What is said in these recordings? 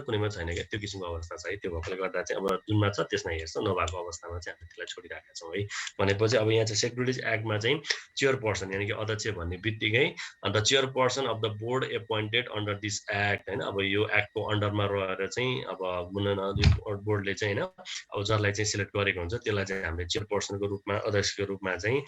कुनैमा छैन क्या त्यो किसिमको अवस्था छ है त्यो भएकोले गर्दा चाहिँ अब जुनमा छ त्यसमा हेर्छौँ नभएको अवस्थामा चाहिँ हामीले त्यसलाई छोडिराखेका छौँ है भनेपछि अब यहाँ चाहिँ सेक्युरिटिज एक्टमा चाहिँ चेयरपर्सन यानि कि अध्यक्ष भन्ने बित्तिकै अन्त chairperson of the board appointed under this act हैन अब यो एक्टको अन्डरमा रहेर चाहिँ अब बोर्डले चाहिँ हैन अब जसलाई चाहिँ सिलेक्ट गरेको हुन्छ त्यसलाई चाहिँ हामीले चेयरपर्सनको रूपमा अध्यक्षको रूपमा चाहिँ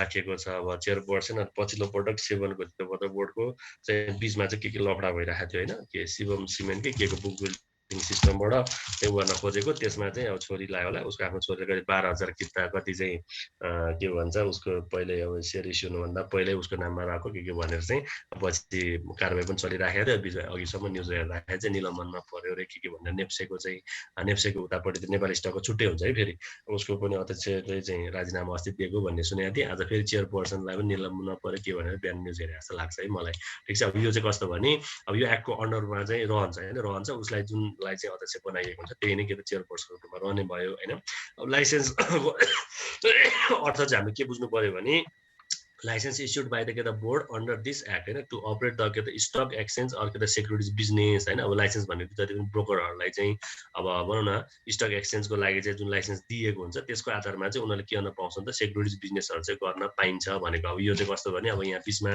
राखिएको छ अब चेयरपर्सन पछिल्लो पटक सेभनको बोर्डको चाहिँ बीचमा चाहिँ के लफडा भइरहेको थियो हैन के शिवम सिमेन्टकै के को बुक बिल्डिङ सिस्टमबाट त्यो गर्न खोजेको त्यसमा चाहिँ अब छोरीलाई होला उसको आफ्नो छोरीले कति 12,000 किता कति चाहिँ के भन्छ उसको पहिले अब सेयर इस्यु हुनुभन्दा पहिल्यै उसको नाममा राखेको के भनेर चाहिँ पछि कारबाही पनि चलिराखेको थियो बिचमा अघिसम्म न्युज हेर्दाखेरि चाहिँ निलम्बनमा पर्यो रे के भनेर नेप्सेको उतापट्टि त नेपाली स्टकको छुट्टै हुन्छ है फेरि उसको पनि अध्यक्षले चाहिँ राजीनामा अस्ति दिएको भन्ने सुनेको थिएँ आज फेरि चेयरपर्सनलाई पनि निलम्बनमा पर्यो के भनेर बिहान न्युज हेरे जस्तो लाग्छ है मलाई ठिक छ अब यो चाहिँ कस्तो भने अब यो एक्टको अन्डरमा चाहिँ रहन्छ हैन रहन्छ उसलाई जुनलाई चाहिँ अध्यक्ष बनाइएको हुन्छ त्यही नै के त चेयरपर्सनको रूपमा रहने भयो हैन अब लाइसेन्स अर्थ चाहिँ हामीले के बुझ्नु पर्यो भने लाइसेन्स इस्युड बाई द के the board under this act हैन टु अपरेट द के द स्टक एक्सचेन्ज अर के द सेक्युरिटिज बिजनेस हैन अब लाइसेन्स भनेको जति पनि ब्रोकरहरूलाई चाहिँ अब भनौँ न स्टक एक्सचेन्जको लागि चाहिँ जुन लाइसेन्स दिएको हुन्छ त्यसको आधारमा चाहिँ उनीहरूले के गर्न पाउँछ नि त सेक्युरिटिज बिजनेसहरू चाहिँ गर्न पाइन्छ भनेको अब यो चाहिँ कस्तो भने अब यहाँ बिचमा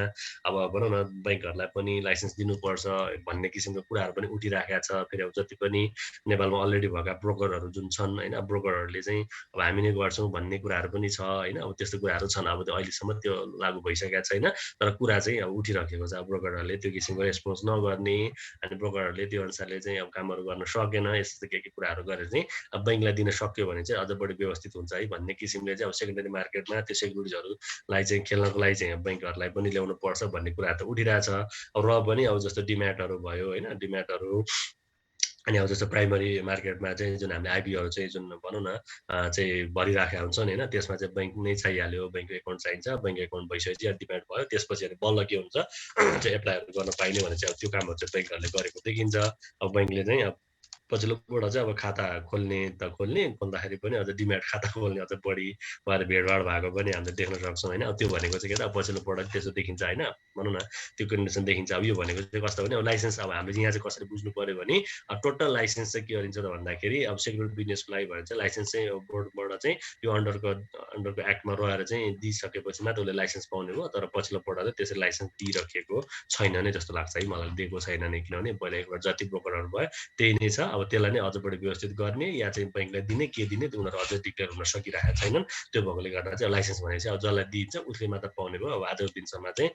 अब भनौँ न बैंकहरूलाई पनि लाइसेन्स दिनुपर्छ भन्ने किसिमको कुराहरू पनि उठिराखेको छ फेरि अब जति पनि नेपालमा अलरेडी भएका ब्रोकरहरू जुन छन् हैन ब्रोकरहरूले चाहिँ अब हामी नै गर्छौँ भन्ने कुराहरू पनि छ हैन अब त्यस्तो कुराहरू छन् अब त्यो अहिलेसम्म त्यो लागू भइसकेको छैन तर कुरा चाहिँ अब उठिराखेको छ अब ब्रोकरहरूले त्यो किसिमको रेस्पोन्स नगर्ने अनि ब्रोकरहरूले त्यो अनुसारले चाहिँ अब कामहरू गर्न सकेन यस्तो के कुराहरू गरेर चाहिँ अब बैंकलाई दिन सक्यो भने चाहिँ अझ बढी व्यवस्थित हुन्छ है भन्ने किसिमले चाहिँ अब सेकेन्डरी मार्केटमा त्यो सेक्युरिटिजहरूलाई चाहिँ खेल्नको लागि चाहिँ बैंकहरूलाई पनि ल्याउनु पर्छ भन्ने कुरा त उठिरहेछ अब र पनि अब जस्तो डिम्याटहरू भयो हैन डिम्याटहरू अनि अब जस्तो प्राइमरी मार्केटमा चाहिँ जुन हामीले आइपीओहरू चाहिँ जुन भनौँ न चाहिँ भरिराखेका हुन्छन् होइन त्यसमा चाहिँ बैंक नै चाहिहाल्यो बैंक एकाउन्ट चाहिन्छ बैंक एकाउन्ट भइसकेपछि डिमान्ड भयो त्यसपछि अनि बल्ल के हुन्छ चाहिँ एप्लाईहरू गर्न पाइने भने चाहिँ अब त्यो कामहरू चाहिँ बैंकहरूले गरेको देखिन्छ अब बैंकले चाहिँ अब पछिल्लोबाट चाहिँ अब खाता खोल्ने खोल्दाखेरि पनि अझ डिम्याट खाता खोल्ने अझ बढी भएर भिडभाड भएको पनि हामीले देख्न सक्छौँ होइन अब त्यो भनेको चाहिँ के त अब पछिल्लो पटक त्यसो देखिन्छ होइन भनौँ न त्यो कन्डिसन देखिन्छ अब यो भनेको चाहिँ कस्तो भने अब लाइसेन्स अब हामीले यहाँ चाहिँ कसरी बुझ्नु पर्यो भने टोटल लाइसेन्स चाहिँ के गरिन्छ त भन्दाखेरि अब सेक्युरिटी बिजनेसको लागि भने चाहिँ लाइसेन्स चाहिँ बोर्डबाट चाहिँ यो अन्डरको एक्टमा रहेर चाहिँ दिइसकेपछि मात्र उसले लाइसेन्स पाउने भयो तर पछिल्लो पटक चाहिँ त्यसरी लाइसेन्स दिइराखेको छैन नै जस्तो लाग्छ है मलाई दिएको छैन नै किनभने पहिला एकबाट जति ब्रोकरहरू भयो त्यही नै छ अब त्यसलाई नै अझ बढी व्यवस्थित गर्ने या चाहिँ बैंकलाई दिने के दिने त्यो उनीहरू अझै डिक्लेयर हुन सकिरहेका छैनन् त्यो भएकोले गर्दा चाहिँ लाइसेन्स भने चाहिँ अब जसलाई दिन्छ उसले मात्र पाउने भयो अब आजको दिनसम्म चाहिँ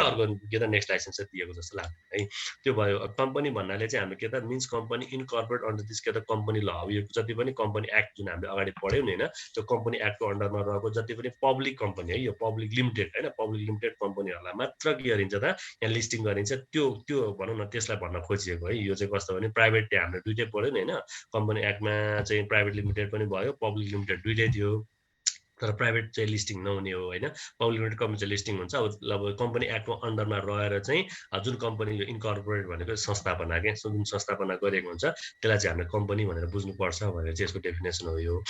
अर्को के त नेक्स्ट लाइसेन्स चाहिँ दिएको जस्तो लाग्छ है त्यो भयो कम्पनी भन्नाले चाहिँ हामी के त मिन्स कम्पनी इनकर्पोरेट अन्डर दिस के त कम्पनी ल अब यो जति पनि कम्पनी एक्ट जुन हामीले अगाडि पढ्यौँ नि होइन त्यो कम्पनी एक्टको अन्डरमा रहेको जति पनि पब्लिक कम्पनी है यो पब्लिक लिमिटेड होइन पब्लिक लिमिटेड कम्पनीहरूलाई मात्र के गरिन्छ त यहाँ लिस्टिङ गरिन्छ त्यो भनौँ न त्यसलाई भन्न खोजिएको है यो चाहिँ कस्तो भने प्राइभेट हामीले दुइटै पढ्यो नि होइन कम्पनी एक्टमा चाहिँ प्राइभेट लिमिटेड पनि भयो पब्लिक लिमिटेड दुइटै थियो तर प्राइभेट चाहिँ लिस्टिङ नहुने हो होइन पब्लिक लिमिटेड कम्पनी चाहिँ लिस्टिङ हुन्छ अब कम्पनी एक्टको अन्डरमा रहेर चाहिँ जुन कम्पनी यो इन्कर्पोरेट भनेको संस्थापना के जुन संस्थापना गरेको हुन्छ त्यसलाई चाहिँ हामीले कम्पनी भनेर बुझ्नुपर्छ भनेर चाहिँ यसको डेफिनेसन हो यो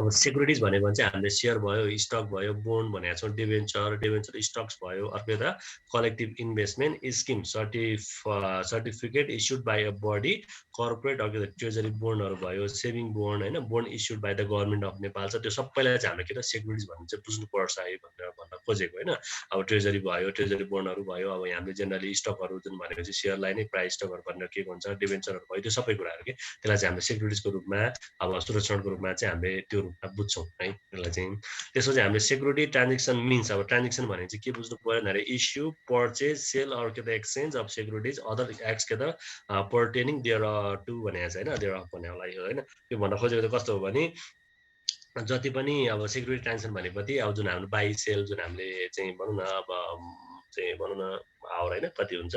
अब सेक्युरिटिज भनेको चाहिँ हामीले सेयर भयो स्टक भयो बोन्ड भनेको छौँ डिभेन्चर स्टक्स भयो अर्को त collective investment scheme certificate issued by a body corporate अर्को त ट्रेजरी बोन्डहरू भयो सेभिङ बोन्ड होइन bond issued by the government of Nepal छ त्यो सबैलाई चाहिँ हामीले के त सेक्युरिटिज भन्ने चाहिँ बुझ्नुपर्छ है भनेर भन्न खोजेको होइन अब ट्रेजरी भयो ट्रेजरी बोन्डहरू भयो अब हामीले जेनरली स्टकहरू जुन भनेको चाहिँ सेयरलाई नै प्राइस स्टकहरू भनेर के भन्छ डिभेन्चरहरू भयो त्यो सबै कुराहरू के त्यसलाई चाहिँ हामीले सेक्युरिटिजको रूपमा अब सुरक्षणको रूपमा चाहिँ हामीले त्यो रूपमा बुझ्छौँ है त्यसलाई चाहिँ त्यसो चाहिँ हामीले सेक्युरिटी ट्रान्जेक्सन मिन्स अब ट्रान्जेक्सन भने चाहिँ के बुझ्नु पर्यो भने इस्यु पर्चेज सेल अर के त exchange of securities other x के त पर्टेनिङ देयर टु भनेको छ होइन देयर अफ भनेको होइन त्यो भन्न खोजेको त कस्तो हो भने जति पनि अब सेक्युरिटी ट्रान्जेक्सन भनेपछि अब जुन हाम्रो बाई सेल जुन हामीले चाहिँ भनौँ न अब चाहिँ भनौँ न आवर होइन कति हुन्छ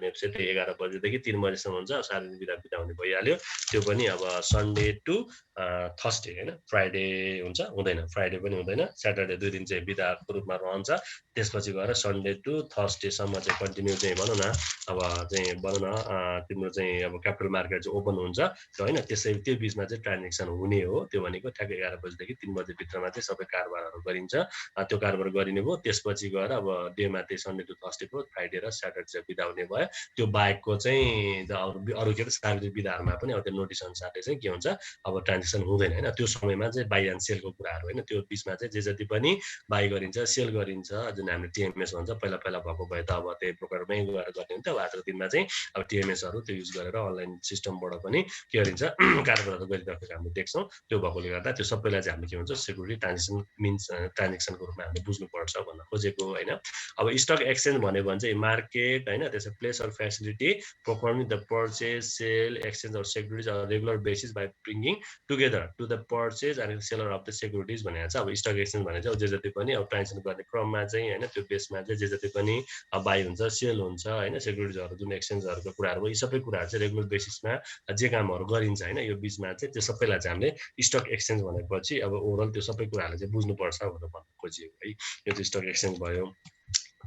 नेप्से त्यही 11 बजेदेखि 3 बजेसम्म हुन्छ सार्वजनिक बिदा हुने भइहाल्यो त्यो पनि अब सन्डे टु थर्सडे हैन फ्राइडे हुन्छ हुँदैन फ्राइडे पनि हुँदैन स्याटरडे 2 दिन चाहिँ बिदाको रूपमा रहन्छ त्यसपछि गएर सन्डे टु थर्सडे सम्म चाहिँ कन्टिन्यू चाहिँ भनौँ न अब चाहिँ भनौँ न तिम्रो चाहिँ अब क्यापिटल मार्केट चाहिँ ओपन हुन्छ हैन त्यसै त्यो बीचमा चाहिँ ट्रान्जेक्सन हुने हो त्यो भनेको ठ्याक्कै 11 बजेदेखि 3 बजे भित्रमा चाहिँ सबै कारोबारहरू गरिन्छ त्यो कारोबार गरिने भयो त्यसपछि गएर अब डेमा चाहिँ सन्डे टु थर्सडे भयो फ्राइडे र स्याटरडे चाहिँ बिदा हुने भयो त्यो बाहेकको चाहिँ अरू के सार्वजनिक बिदाहरूमा पनि अब त्यो नोटिस अनुसारले चाहिँ के हुन्छ अब ट्रान्जेक्सन हुँदैन हैन त्यो समयमा चाहिँ बाई एन्ड सेलको कुराहरू हैन त्यो बीचमा चाहिँ जे जति पनि बाई गरिन्छ सेल गरिन्छ जुन हामीले टिएमएस भन्छ पहिला पहिला भएको भए त अब त्यही ब्रोकरमै गएर गर्ने हुन्थ्यो अब आजको दिनमा चाहिँ अब टिएमएसहरू त्यो युज गरेर अनलाइन सिस्टमबाट पनि के गरिन्छ कारोबारहरू गरिरहेको हामीले देख्छौँ त्यो भएकोले गर्दा त्यो सबैलाई चाहिँ हामीले के भन्छ सेक्युरिटी ट्रान्जेक्सन मिन्स ट्रान्जेक्सनको रूपमा हामीले बुझ्नुपर्छ भन्न खोजेको हैन अब स्टक एक्सचेन्ज भन्यो भने चाहिँ मार्केट हैन त्यसै place or facility performing the purchase, sale, exchange of securities on a regular basis by bringing together to the purchase and seller of the securities भनेको चाहिँ अब स्टक एक्सचेन्ज भने चाहिँ जे जति पनि अब ट्रान्जेक्सन गर्ने क्रममा चाहिँ हैन त्यो बेसमा चाहिँ जे जति पनि बाई हुन्छ सेल हुन्छ हैन सेक्युरिटिजहरु जुन एक्सचेन्जहरुको कुराहरु भयो यी सबै कुराहरु चाहिँ रेगुलर बेसिसमा जे कामहरु गरिन्छ हैन यो बीचमा चाहिँ त्यो सबैलाई चाहिँ हामीले स्टक एक्सचेन्ज भनेपछि अब ओभरअल त्यो सबै कुराहरुले चाहिँ बुझ्नुपर्छ भनेर भन्न खोजिएको है यो चाहिँ स्टक एक्सचेन्ज भयो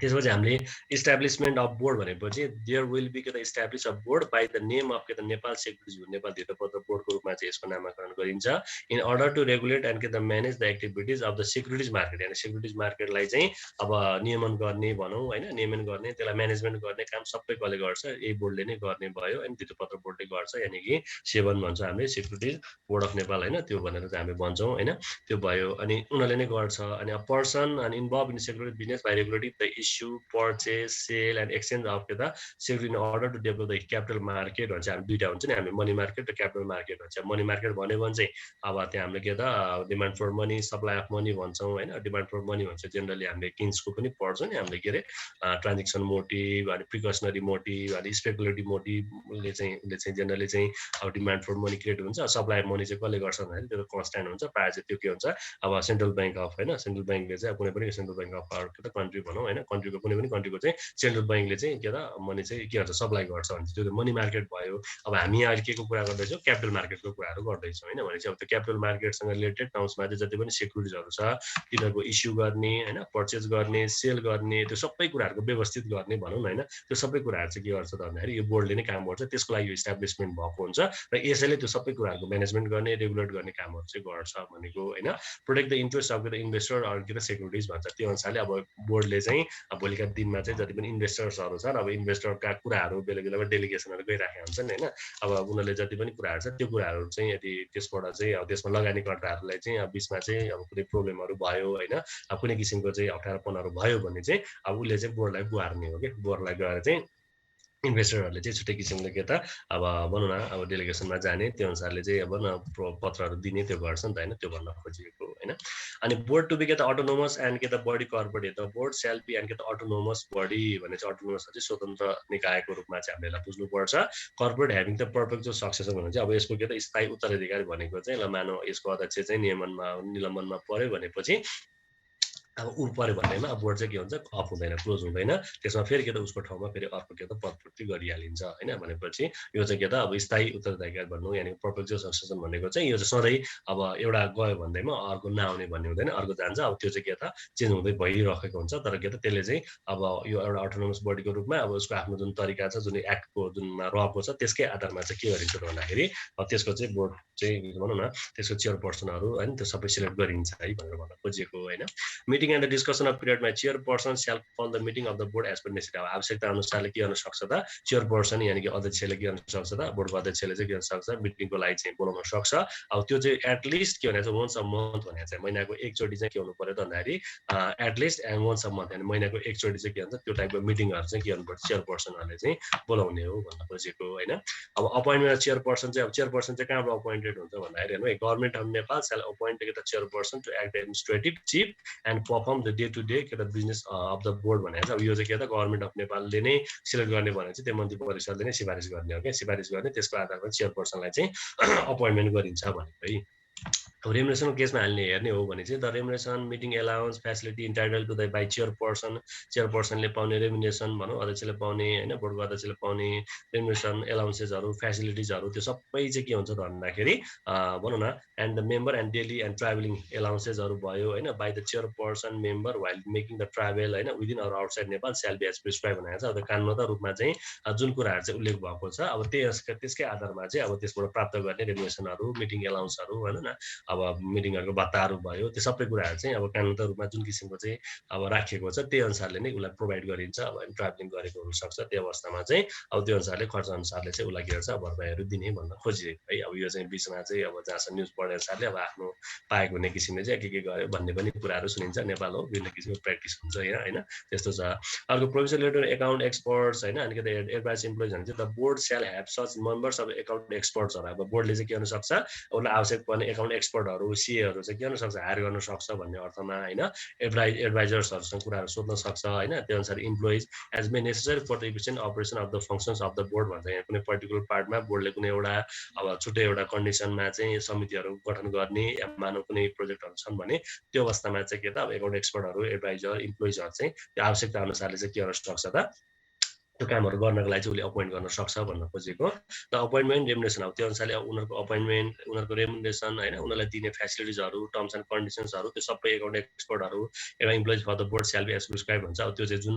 त्यसपछि हामीले इस्टाब्लिशमेन्ट अफ बोर्ड भनेपछि देयर विल बी के त establish a board by the name of के त नेपाल सेक्युरिटिज नेपाल धितोपत्र बोर्डको रूपमा चाहिँ यसको नामाकरण गरिन्छ in order to regulate and के त manage the activities of the securities market यानी सेक्युरिटिज मार्केटलाई चाहिँ अब नियमन गर्ने भनौँ हैन नियमन गर्ने त्यसलाई म्यानेजमेन्ट गर्ने काम सबै कसले गर्छ यही बोर्डले नै गर्ने भयो अनि धितोपत्र बोर्डले गर्छ यानी कि सेवन भन्छ हामीले सेक्युरिटिज बोर्ड अफ नेपाल हैन त्यो भनेर चाहिँ हामी भन्छौँ हैन त्यो भयो अनि उनीहरूले नै गर्छ अनि a person and involve in security business by regulating the issue, purchase, sale and exchange of the security in order to develop the capital market भन्छ हामी दुईटा हुन्छ नि हामी मनी मार्केट र क्यापिटल मार्केट भन्छ मनी मार्केट भन्यो भने चाहिँ अब त्यहाँ हामीले के त demand for money supply of money भन्छौँ हैन डिमान्ड फर मनी भन्छ जनरली हामीले किन्सको पनि पढ्छौँ नि हामीले के रे ट्रान्जेक्सन मोटिभ अनि प्रिकसनरी मोटिभ अनि स्पेकुलेटिभ मोटिभले चाहिँ जनरली चाहिँ अब डिमान्ड फर मनी क्रिएट हुन्छ सप्लाई मनी चाहिँ कसले गर्छ भन्दाखेरि त्यो कन्स्ट्यान्ट हुन्छ प्रायः चाहिँ त्यो के हुन्छ अब सेन्ट्रल ब्याङ्क अफ हैन सेन्ट्रल ब्याङ्कले चाहिँ कुनै पनि सेन्ट्रल ब्याङ्क अफ आवर के त कन्ट्री भनौँ हैन कन्ट्रीको कुनै पनि कन्ट्रीको चाहिँ सेन्ट्रल ब्याङ्कले चाहिँ के त मनी चाहिँ के गर्छ सप्लाई गर्छ भने त्यो मनी मार्केट भयो अब हामी अहिले के को कुरा गर्दैछौँ क्यापिटल मार्केटको कुराहरू गर्दैछौँ हैन भने चाहिँ अब त्यो क्यापिटल मार्केटसँग रिलेटेड टर्म्समा चाहिँ जति पनि सेक्युरिटिजहरू छ तिनीहरूको इस्यु गर्ने हैन पर्चेज गर्ने सेल गर्ने त्यो सबै कुराहरूको व्यवस्थित गर्ने भनौँ न हैन त्यो सबै कुराहरू चाहिँ के गर्छ त भन्दाखेरि यो बोर्डले नै काम गर्छ त्यसको लागि यो इस्टाब्लिसमेन्ट भएको हुन्छ र यसैले त्यो सबै कुराहरूको म्यानेजमेन्ट गर्ने रेगुलेट गर्ने कामहरू चाहिँ गर्छ भनेको हैन protect the interest of the investor or के त सेक्युरिटिज भन्छ त्यो अनुसारले अब बोर्डले चाहिँ भोलिका दिनमा चाहिँ जति पनि इन्भेस्टर्सहरू छन् अब इन्भेस्टरका कुराहरू बेला बेलामा डेलिगेसनहरू गइराखेका हुन्छन् हैन अब उनीहरूले जति पनि कुराहरू छ त्यो कुराहरू चाहिँ यदि त्यसबाट चाहिँ अब त्यसमा लगानीकर्ताहरूलाई चाहिँ अब बिचमा चाहिँ अब कुनै प्रब्लमहरू भयो हैन अब कुनै किसिमको चाहिँ अप्ठ्यारोपनहरू भयो भने चाहिँ अब उसले चाहिँ बोर्डलाई गुहार्ने हो कि बोर्डलाई गएर चाहिँ इन्भेस्टरहरूले चाहिँ छुट्टै किसिमले के त अब भनौँ न अब डेलिगेसनमा जाने त्यो अनुसारले चाहिँ अब न पत्रहरू दिने त्यो गर्छ नि त हैन त्यो भन्न खोजिएको हैन अनि बोर्ड टु बी के त अटोनोमस एन्ड के त body corporate the board shall be and के त अटोनोमस बडी भने चाहिँ अटोनोमस चाहिँ स्वतन्त्र निकायको रूपमा चाहिँ हामीले यसलाई बुझ्नुपर्छ कर्पोरेट हेभिङ द पर्पेक्चुअल सक्सेसर भने चाहिँ अब यसको के त स्थायी उत्तराधिकारी भनेको चाहिँ ल मानव यसको अध्यक्ष चाहिँ निलम्बनमा पर्यो भनेपछि अब ऊ पऱ्यो भन्दैमा अब बोर्ड चाहिँ के हुन्छ अफ हुँदैन क्लोज हुँदैन त्यसमा फेरि के त उसको ठाउँमा फेरि अर्को के त पदपूर्ति गरिहालिन्छ हैन भनेपछि यो चाहिँ के त अब स्थायी उत्तराधिकारी भन्नु यानी पर्पेक्चुअल सक्सेसन भनेको चाहिँ यो चाहिँ सधैँ अब एउटा गयो भन्दैमा अर्को नआउने भन्ने हुँदैन अर्को जान्छ अब त्यो चाहिँ के त चेन्ज हुँदै भइरहेको हुन्छ तर के त त्यसले चाहिँ अब यो एउटा अटोनोमस बडीको रूपमा अब उसको आफ्नो जुन तरिका छ जुन एक्टको जुनमा रहेको छ त्यसकै आधारमा चाहिँ के गरिन्छ भन्दाखेरि अब त्यसको चाहिँ बोर्ड चाहिँ भनौँ न त्यसको चेयरपर्सनहरू हैन त्यो सबै सिलेक्ट गरिन्छ है भनेर भन्न खोजिएको हैन meeting and the discussion of period my chairperson shall call the meeting of the board as per necessity अब आवश्यकता अनुसारले के गर्न सक्छ त चेयरपर्सन यानी कि अध्यक्षले के गर्न सक्छ त बोर्डको अध्यक्षले चाहिँ के गर्न सक्छ मिटिङको लागि चाहिँ बोलाउन सक्छ अब त्यो चाहिँ एटलिस्ट के भने चाहिँ वन्स अ मन्थ भने चाहिँ महिनाको एकचोटि चाहिँ के हुनु पर्यो त भन्दाखेरि at least and once a month यानी महिनाको एकचोटि चाहिँ के भन्छ त्यो टाइपको मिटिङहरू चाहिँ के गर्नुपर्छ चेयरपर्सनहरूले चाहिँ बोलाउने हो भन्न खोजेको हैन अब अपोइन्टमेन्ट चेयरपर्सन चाहिँ अब चेयरपर्सन चाहिँ कहाँबाट अपोइन्टेड हुन्छ भन्दाखेरि हेर्नु है government of Nepal shall appoint the chairperson to act administrative chief and perform the day to day के त बिजनेस अफ द बोर्ड भनेको चाहिँ अब यो चाहिँ के त गभर्नमेन्ट अफ नेपालले नै सिलेक्ट गर्ने भने चाहिँ त्यो मन्त्री परिषदले नै सिफारिस गर्ने हो क्या सिफारिस गर्ने त्यसको आधारमा चेयरपर्सनलाई चाहिँ अपोइन्टमेन्ट गरिन्छ भनेको है रेमुनेसनको केसमा हामीले हेर्ने हो भने चाहिँ the remuneration meeting allowance facility entitled to the by चेयरपर्सनले पाउने रेमुनेसन भनौँ, अध्यक्षले पाउने होइन, बोर्डको अध्यक्षले पाउने रेमुनेसन एलाउन्सेसहरू फेसिलिटिजहरू त्यो सबै चाहिँ के हुन्छ त भन्दाखेरि भनौँ न and the member and daily and travelling एलाउन्सेसहरू भयो होइन, by the chairperson member while making the travel होइन within or outside Nepal shall be as prescribe भनेको छ। अब कानुनगत रूपमा चाहिँ जुन कुराहरू चाहिँ उल्लेख भएको छ अब त्यसकै आधारमा चाहिँ अब त्यसबाट प्राप्त गर्ने रेमुनेसनहरू मिटिङ एलाउन्सहरू होइन न, अब मिटिङहरूको भत्ताहरू भयो त्यो सबै कुराहरू चाहिँ अब कानुनगत रूपमा जुन किसिमको चाहिँ अब राखिएको छ त्यही अनुसारले नै उसलाई प्रोभाइड गरिन्छ। अब ट्राभलिङ गरेको हुनसक्छ त्यो अवस्थामा चाहिँ अब त्यो अनुसारले खर्च अनुसारले चाहिँ उसलाई के गर्छ भरपाईहरू दिने भन्न खोजिएको है। अब यो चाहिँ बिचमा चाहिँ अब जहाँसम्म न्युज पढ्ने अनुसारले अब आफ्नो पाएको हुने किसिमले चाहिँ के गर्यो भन्ने पनि कुराहरू सुनिन्छ। नेपाल हो विभिन्न किसिमको प्र्याक्टिस हुन्छ यहाँ होइन, त्यस्तो छ। अर्को प्रोभिजनल लेटर एकाउन्ट एक्सपर्ट्स होइन, अनि के त एडभाइस इम्प्लोइज भने चाहिँ the board shall have such members of account एक्सपर्ट्सहरू। अब बोर्डले चाहिँ के गर्नु सक्छ उसलाई आवश्यक पर्ने एकाउन्ट एक्सपर्टहरू सीएहरू चाहिँ के गर्नु सक्छ हायर गर्न सक्छ भन्ने अर्थमा होइन, एडभाइजर्सहरूसँग कुराहरू सोध्न सक्छ होइन। त्यो अनुसार employees as may necessary for the efficient operation of the functions of the board भन्छ। यहाँ कुनै पर्टिकुलर पार्टमा बोर्डले कुनै एउटा अब छुट्टै एउटा कन्डिसनमा चाहिँ समितिहरू गठन गर्ने या मानव कुनै प्रोजेक्टहरू छन् भने त्यो अवस्थामा चाहिँ के त अब एकाउन्ट एक्सपर्टहरू एडभाइजर इम्प्लोइजहरू चाहिँ त्यो आवश्यकता अनुसारले चाहिँ के गर्न सक्छ त त्यो कामहरू गर्नको लागि चाहिँ उसले अपोइन्ट गर्न सक्छ भन्न खोजेको। द अपोइन्टमेन्ट रेमुनेसन अब त्यो अनुसारले उनीहरूको अपोइन्टमेन्ट उनीहरूको रेमुनेसन होइन उनीहरूलाई दिने फेसिलिटिजहरू टर्म्स एन्ड कन्डिसन्सहरू त्यो सबै एकाउन्ट एक्सपर्टहरू एउटा इम्प्लोइज फर द बोर्ड स्याल बी एज प्रिस्क्राइब हुन्छ। अब त्यो चाहिँ जुन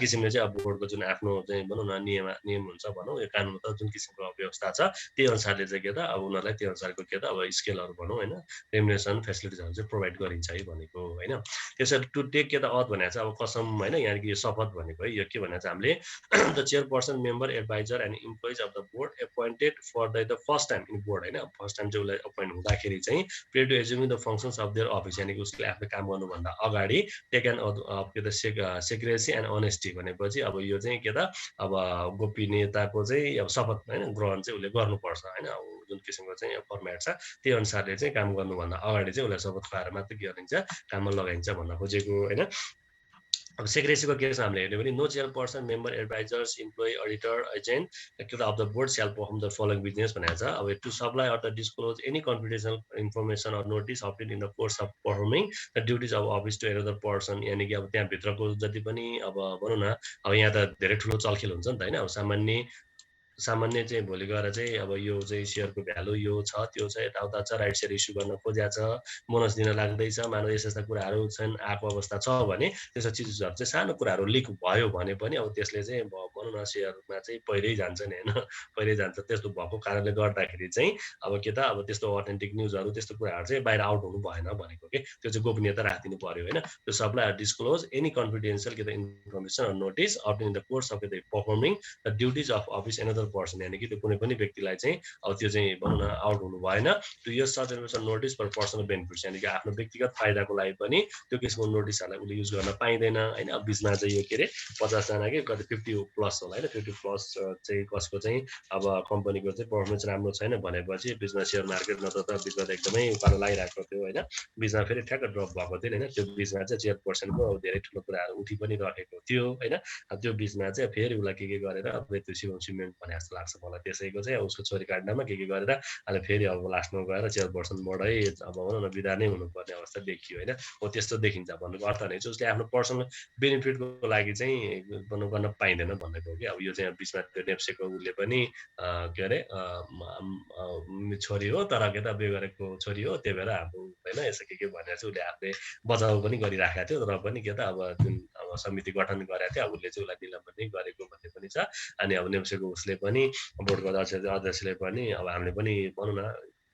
किसिमले चाहिँ अब बोर्डको जुन आफ्नो चाहिँ भनौँ न नियम हुन्छ भनौँ यो कानुन त जुन किसिमको व्यवस्था छ त्यही अनुसारले चाहिँ के त अब उनीहरूलाई त्यो अनुसारको के त अब स्केलहरू भनौँ होइन रेमुनेसन फेसिलिटिजहरू चाहिँ प्रोभाइड गरिन्छ है भनेको होइन। त्यसरी टु टेक के त अथ भनेको चाहिँ अब कसम होइन यहाँनिर यो शपथ भनेको है। यो के भनेको चाहिँ हामीले the chairperson, member, advisor and employees of the board appointed for the first time in board होइन फर्स्ट टाइम चाहिँ उसलाई अपोइन्ट हुँदाखेरि चाहिँ prior to assuming the functions of their office यानि कि उसले आफ्नो काम गर्नुभन्दा अगाडि टेक एन्ड के त सेक्रेसी एन्ड अनेस्टी भनेपछि अब यो चाहिँ के त अब गोपनीयताको चाहिँ अब शपथ होइन ग्रहण चाहिँ उसले गर्नुपर्छ होइन। अब जुन किसिमको चाहिँ फर्मेट छ त्यही अनुसारले चाहिँ काम गर्नुभन्दा अगाडि चाहिँ उसलाई शपथ खुवाएर मात्रै के गरिन्छ काममा लगाइन्छ भन्न खोजेको होइन। अब सेक्रेसीको केसमा हामीले हेर्ने भने no chairperson member advisers employee auditor agent of the board shall perform the following business भनेको छ। अब to supply or the disclose any confidential information or notice obtain in the course of performing the duties of office to another person यानि कि अब त्यहाँभित्रको जति पनि अब भनौँ न अब यहाँ त धेरै ठुलो चलखेल हुन्छ नि त होइन। अब सामान्य चाहिँ भोलि गएर चाहिँ अब यो चाहिँ सेयरको भ्यालु यो छ त्यो छ यताउता छ राइट सेयर इस्यु गर्न खोजेको छ बोनस दिन लाग्दैछ मानव यस्ता कुराहरू छन् आएको अवस्था छ भने त्यस्तो चिजहरू चाहिँ सानो कुराहरू लिक भयो भने पनि अब त्यसले चाहिँ भनौँ न सेयरमा चाहिँ पहिरै जान्छ नि होइन पहिरै जान्छ। त्यस्तो भएको कारणले गर्दाखेरि चाहिँ अब के त अब त्यस्तो अथेन्टिक न्युजहरू त्यस्तो कुराहरू चाहिँ बाहिर आउट हुनु भएन भनेको के त्यो चाहिँ गोपनीयता राखिदिनु पर्यो होइन। त्यो सबलाई डिस्क्लोज एनी कन्फिडेन्सियल के त information notice of in the course of the performing the duties of office another person यानि कि त्यो कुनै पनि व्यक्तिलाई चाहिँ अब त्यो चाहिँ भनौँ न आउट हुनु भएन। To use such information notice for personal benefits यानि कि आफ्नो व्यक्तिगत फाइदाको लागि पनि त्यो किसिमको नोटिसहरूलाई उसले युज गर्न पाइँदैन होइन। अब बिचमा चाहिँ यो के अरे 50जना कि कति 50+ होला होइन 50+ चाहिँ कसको चाहिँ अब कम्पनीको चाहिँ पर्फर्मेन्स राम्रो छैन भनेपछि बिचमा सेयर मार्केट नत्र त बिचमा त एकदमै उकालो लागिरहेको थियो होइन। बिचमा फेरि ठ्याक्क ड्रप भएको थियो होइन। त्यो बिचमा चाहिँ चेयरपर्सनको अब धेरै ठुलो कुराहरू उठि पनि रहेको थियो होइन। त्यो बिचमा चाहिँ फेरि उसलाई के गरेर अब त्यो सिमेन्ट भने जस्तो लाग्छ मलाई त्यसैको चाहिँ उसको छोरी काट्नमा के गरेर अहिले फेरि अब लास्टमा गएर चेयरपर्सनबाटै अब भनौँ न बिदा नै हुनुपर्ने अवस्था देखियो होइन। हो त्यस्तो देखिन्छ भन्नुको अर्थ नै चाहिँ उसले आफ्नो पर्सनल बेनिफिटको लागि चाहिँ गर्न पाइँदैन भनेको कि अब यो चाहिँ बिचमा त्यो नेप्सेको उसले पनि के अरे छोरी हो तर के त बे गरेको छोरी हो त्यही भएर अब होइन यसो के भनेर चाहिँ उसले आफूले बचाउ पनि गरिराखेको थियो र पनि के त अब जुन अब समिति गठन गरेको थियो अब उसले चाहिँ उसलाई निलम्बन पनि गरेको भन्ने पनि छ। अनि अब नेप्सेको उसले पनि बोर्डको अध्यक्षले पनि अब हामीले पनि भनौँ न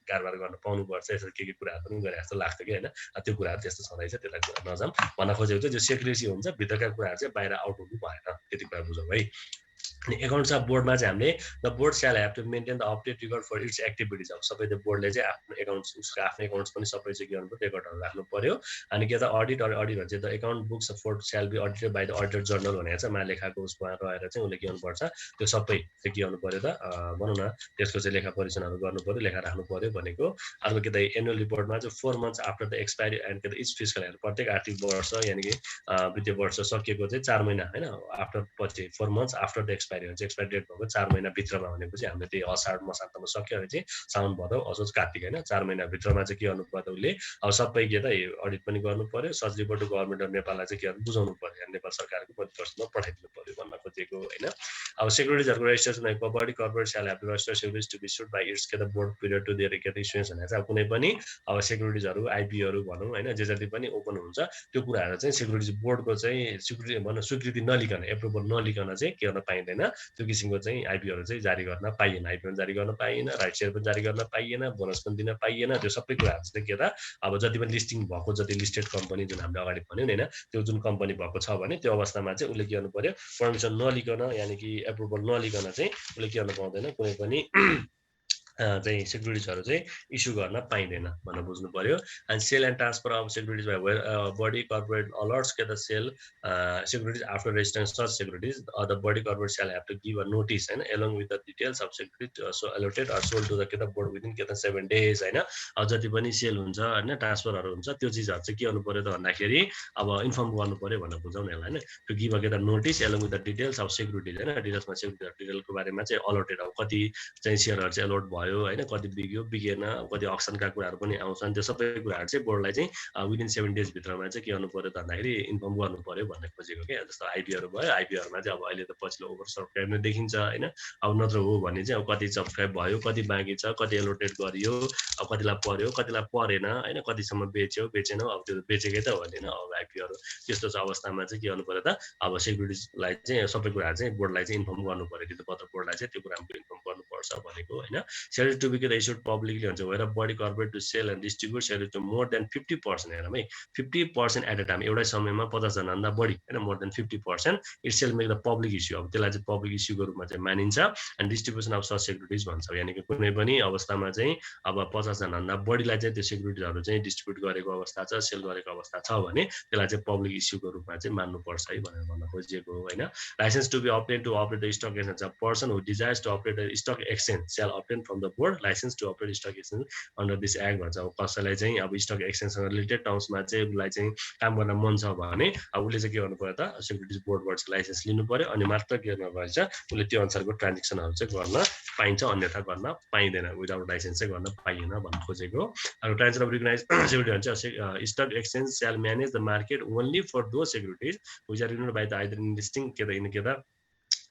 कारबार गर्न पाउनुपर्छ यसरी के कुराहरू पनि गरे जस्तो लाग्थ्यो कि होइन। त्यो कुराहरू त्यस्तो छँदैछ त्यसलाई नजाम भन्न खोजेको चाहिँ जो सेक्रेसी हुन्छ भित्रका कुराहरू चाहिँ बाहिर आउट हुनु भएन त्यति कुरा बुझौँ है। अनि एकाउन्ट्स अफ बोर्डमा चाहिँ हामीले the board shall have to maintain the update record for its activities अब सबै त्यो बोर्डले चाहिँ आफ्नो एकाउन्ट्स उसको आफ्नो एकाउन्ट्स पनि सबै चाहिँ के गर्नु पर्यो रेकर्डहरू राख्नु पर्यो। अनि के त अडिट भने चाहिँ the account books for shall be audited by the auditor general भनेको चाहिँ महालेखाको उसमा रहेर चाहिँ उसले के गर्नुपर्छ त्यो सबै चाहिँ के गर्नु पर्यो त भनौँ न त्यसको चाहिँ लेखा परीक्षणहरू गर्नु पर्यो लेखा राख्नु पर्यो भनेको। अर्को के त एनुअल रिपोर्टमा चाहिँ 4 months after the expiry and के त इच फिस्कल हेयर प्रत्येक आर्थिक वर्ष यानि कि वित्तीय वर्ष सकिएको चाहिँ 4 महिना होइन आफ्टर पछि 4 months after the expiry expiry हुन्छ एक्सपायरी डेट भएको 4 महिनाभित्रमा भनेपछि हामीले त्यही असाढ मसान्तमा सक्यो भने चाहिँ साउन भदौ असोज कार्तिक होइन 4 महिनाभित्रमा चाहिँ के गर्नु पर्यो उसले अब सबै के त अडिट पनि गर्नु पर्यो सजिलोबाट गभर्मेन्ट अफ नेपाललाई चाहिँ के गर्नु बुझाउनु पर्यो नेपाल सरकारको प्रतिवर्षमा पठाइदिनु पर्यो भन्न खोजेको होइन अब सेक्युरिटिजहरूको registration body corporate shall have to register securities to be issued by its के त बोर्ड पिरियड टु देयर के त इस्युएन्स भनेर चाहिँ अब कुनै पनि अब सेक्युरिटिजहरू आइपीहरू भनौँ होइन जे जति पनि ओपन हुन्छ त्यो कुराहरू चाहिँ सेक्युरिटिज बोर्डको चाहिँ स्वीकृति नलिकन एप्रुभल नलिकन चाहिँ के गर्न पाइँदैन त्यो किसिमको चाहिँ आइपीहरू चाहिँ जारी गर्न पाइएन आइपी पनि जारी गर्न पाइएन राइट सेयर पनि जारी गर्न पाइएन बोनस पनि दिन पाइएन त्यो सबै कुराहरू चाहिँ के त अब जति पनि लिस्टिङ भएको जति लिस्टेड कम्पनी जुन हामीले अगाडि भन्यौँ होइन त्यो जुन कम्पनी भएको छ भने त्यो अवस्थामा चाहिँ उसले के गर्नु पर्यो पर्मिसन नलिकन यानि कि एप्रुभल नलिकन चाहिँ उसले के गर्न पाउँदैन कुनै पनि चाहिँ सेक्युरिटिजहरू चाहिँ इस्यु गर्न पाइँदैन भनेर बुझ्नु पर्यो and sale and transfer of securities by body corporate alerts के the sale securities after registration such securities the body corporate shall have to give a notice होइन along with the details of security so allotted or sold to the के त board within के त 7 days होइन अब जति पनि sale हुन्छ होइन ट्रान्सफरहरू हुन्छ त्यो चिजहरू चाहिँ के गर्नु पर्यो त भन्दाखेरि अब इन्फर्म गर्नु पर्यो भनेर बुझाउँ न होइन त्यो गिभ के त notice along with the details of securities होइन डिटेल्समा सेक्युरिटी डिटेलको बारेमा चाहिँ अलर्टेड अब कति चाहिँ सेयरहरू चाहिँ अलर्ट भयो होइन कति बिग्यो बिगेन कति अक्सनका कुराहरू पनि आउँछन् त्यो सबै कुराहरू चाहिँ बोर्डलाई चाहिँ विदिन 7 days भित्रमा चाहिँ के गर्नु पर्यो त भन्दाखेरि इन्फर्म गर्नु पर्यो भन्ने खोजेको क्या जस्तो आइपीहरू भयो आइपीहरूमा चाहिँ अब अहिले त पछिल्लो ओभर सब्सक्राइब नै देखिन्छ होइन अब नत्र हो भने चाहिँ अब कति सब्सक्राइब भयो कति बाँकी छ कति एलोटेड गरियो अब कतिलाई पर्यो कतिलाई परेन होइन कतिसम्म बेचेन अब त्यो बेचेकै त होइन अब आइपीहरू त्यस्तो छ अवस्थामा चाहिँ के गर्नु पर्यो त अब सेक्युरिटिजलाई चाहिँ सबै कुराहरू चाहिँ बोर्डलाई चाहिँ इन्फर्म गर्नु पर्यो त्यो पत्र बोर्डलाई चाहिँ त्यो कुरामा इन्फर्म गर्नुपर्छ भनेको होइन security to be issued publicly हुन्छ where a body corporate to sell and distribute security to more than 50% हेरौँ है 50% एट अ टाइम एउटै समयमा 50 जनाभन्दा बढी होइन more than 50% it's shall make the public issue अब त्यसलाई चाहिँ पब्लिक इस्युको रूपमा चाहिँ मानिन्छ and distribution of such securities भन्छ यानि कि कुनै पनि अवस्थामा चाहिँ अब 50 जनाभन्दा बढीलाई चाहिँ त्यो सेक्युरिटिजहरू चाहिँ डिस्ट्रिब्युट गरेको अवस्था छ सेल गरेको अवस्था छ भने त्यसलाई चाहिँ पब्लिक इस्युको रूपमा चाहिँ मान्नुपर्छ है भनेर भन्न खोजिएको हो होइन licence to be obtained to operate the stock exchange a person who desires to operate a stock exchange shall obtain from the board license to operate stock exchange under this act भन्छ अब कसैलाई चाहिँ अब stock एक्सचेन्जसँग related टर्म्समा चाहिँ उसलाई चाहिँ काम गर्न मन छ भने अब उसले चाहिँ के गर्नु पर्यो त सेक्युरिटिज बोर्डबाट चाहिँ लाइसेन्स लिनु पर्यो अनि मात्र के गर्नु पर्छ उसले त्यो अनुसारको ट्रान्जेक्सनहरू चाहिँ गर्न पाइन्छ अन्यथा गर्न पाइँदैन विदाउट लाइसेन्स चाहिँ गर्न पाइएन भन्न खोजेको अब ट्रान्जेक्सन अफ रिकग्नाइज सेक्युरिटी भन्छ stock exchange shall manage the market only for those securities which are रिग्नेड by the either in listing के त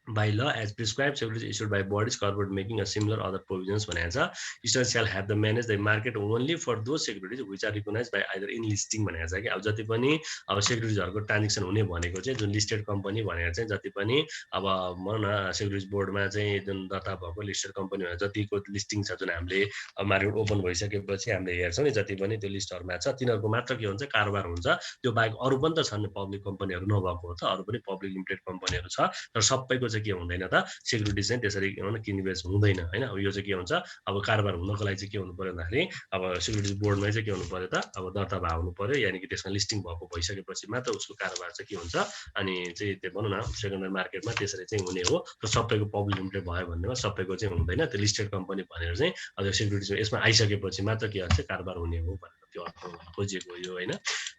by law as prescribed securities issued by bodies corporate making a similar other provisions भनेको छ stock shall have the manage the market only for those securities which are recognized by either in listing भनेको छ कि अब जति पनि अब सेक्युरिटिजहरुको transaction हुने भनेको चाहिँ जुन लिस्टेड कम्पनी भनेर चाहिँ जति पनि अब भनौँ न सेक्युरिटिज बोर्डमा चाहिँ जुन दर्ता भएको लिस्टेड कम्पनीहरु जतिको लिस्टिङ छ जुन हामीले मार्केट ओपन भइसकेपछि हामीले हेर्छौं नि जति पनि त्यो लिस्टहरुमा छ तिनीहरुको मात्र के हुन्छ कारोबार हुन्छ त्यो बाहेक अरु पनि त छन् पब्लिक कम्पनीहरु नभएको हो त अरु पनि पब्लिक लिमिटेड कम्पनीहरु छ तर सबैको के हुँदैन त सेक्युरिटिज चाहिँ त्यसरी किनबेच हुँदैन हैन अब यो चाहिँ के हुन्छ अब कारोबार हुनको लागि चाहिँ के हुनु पर्यो भन्दाखेरि अब सेक्युरिटिज बोर्डमै चाहिँ के हुनु पर्यो त अब दर्ता भए हुनु पर्यो यानी कि त्यसमा लिस्टिङ भएको भइसकेपछि मात्र उसको कारोबार चाहिँ के हुन्छ अनि चाहिँ त्यो भनौँ न सेकेन्डरी मार्केटमा त्यसरी चाहिँ हुने हो तर सबैको पब्लिक लिमिटेड भयो भन्नेमा सबैको चाहिँ हुँदैन त्यो लिस्टेड कम्पनी भनेर चाहिँ अब सेक्युरिटिज यसमा आइसकेपछि मात्र के हुन्छ कारोबार हुने हो भनेर त्यो अर्थ खोजिएको यो हैन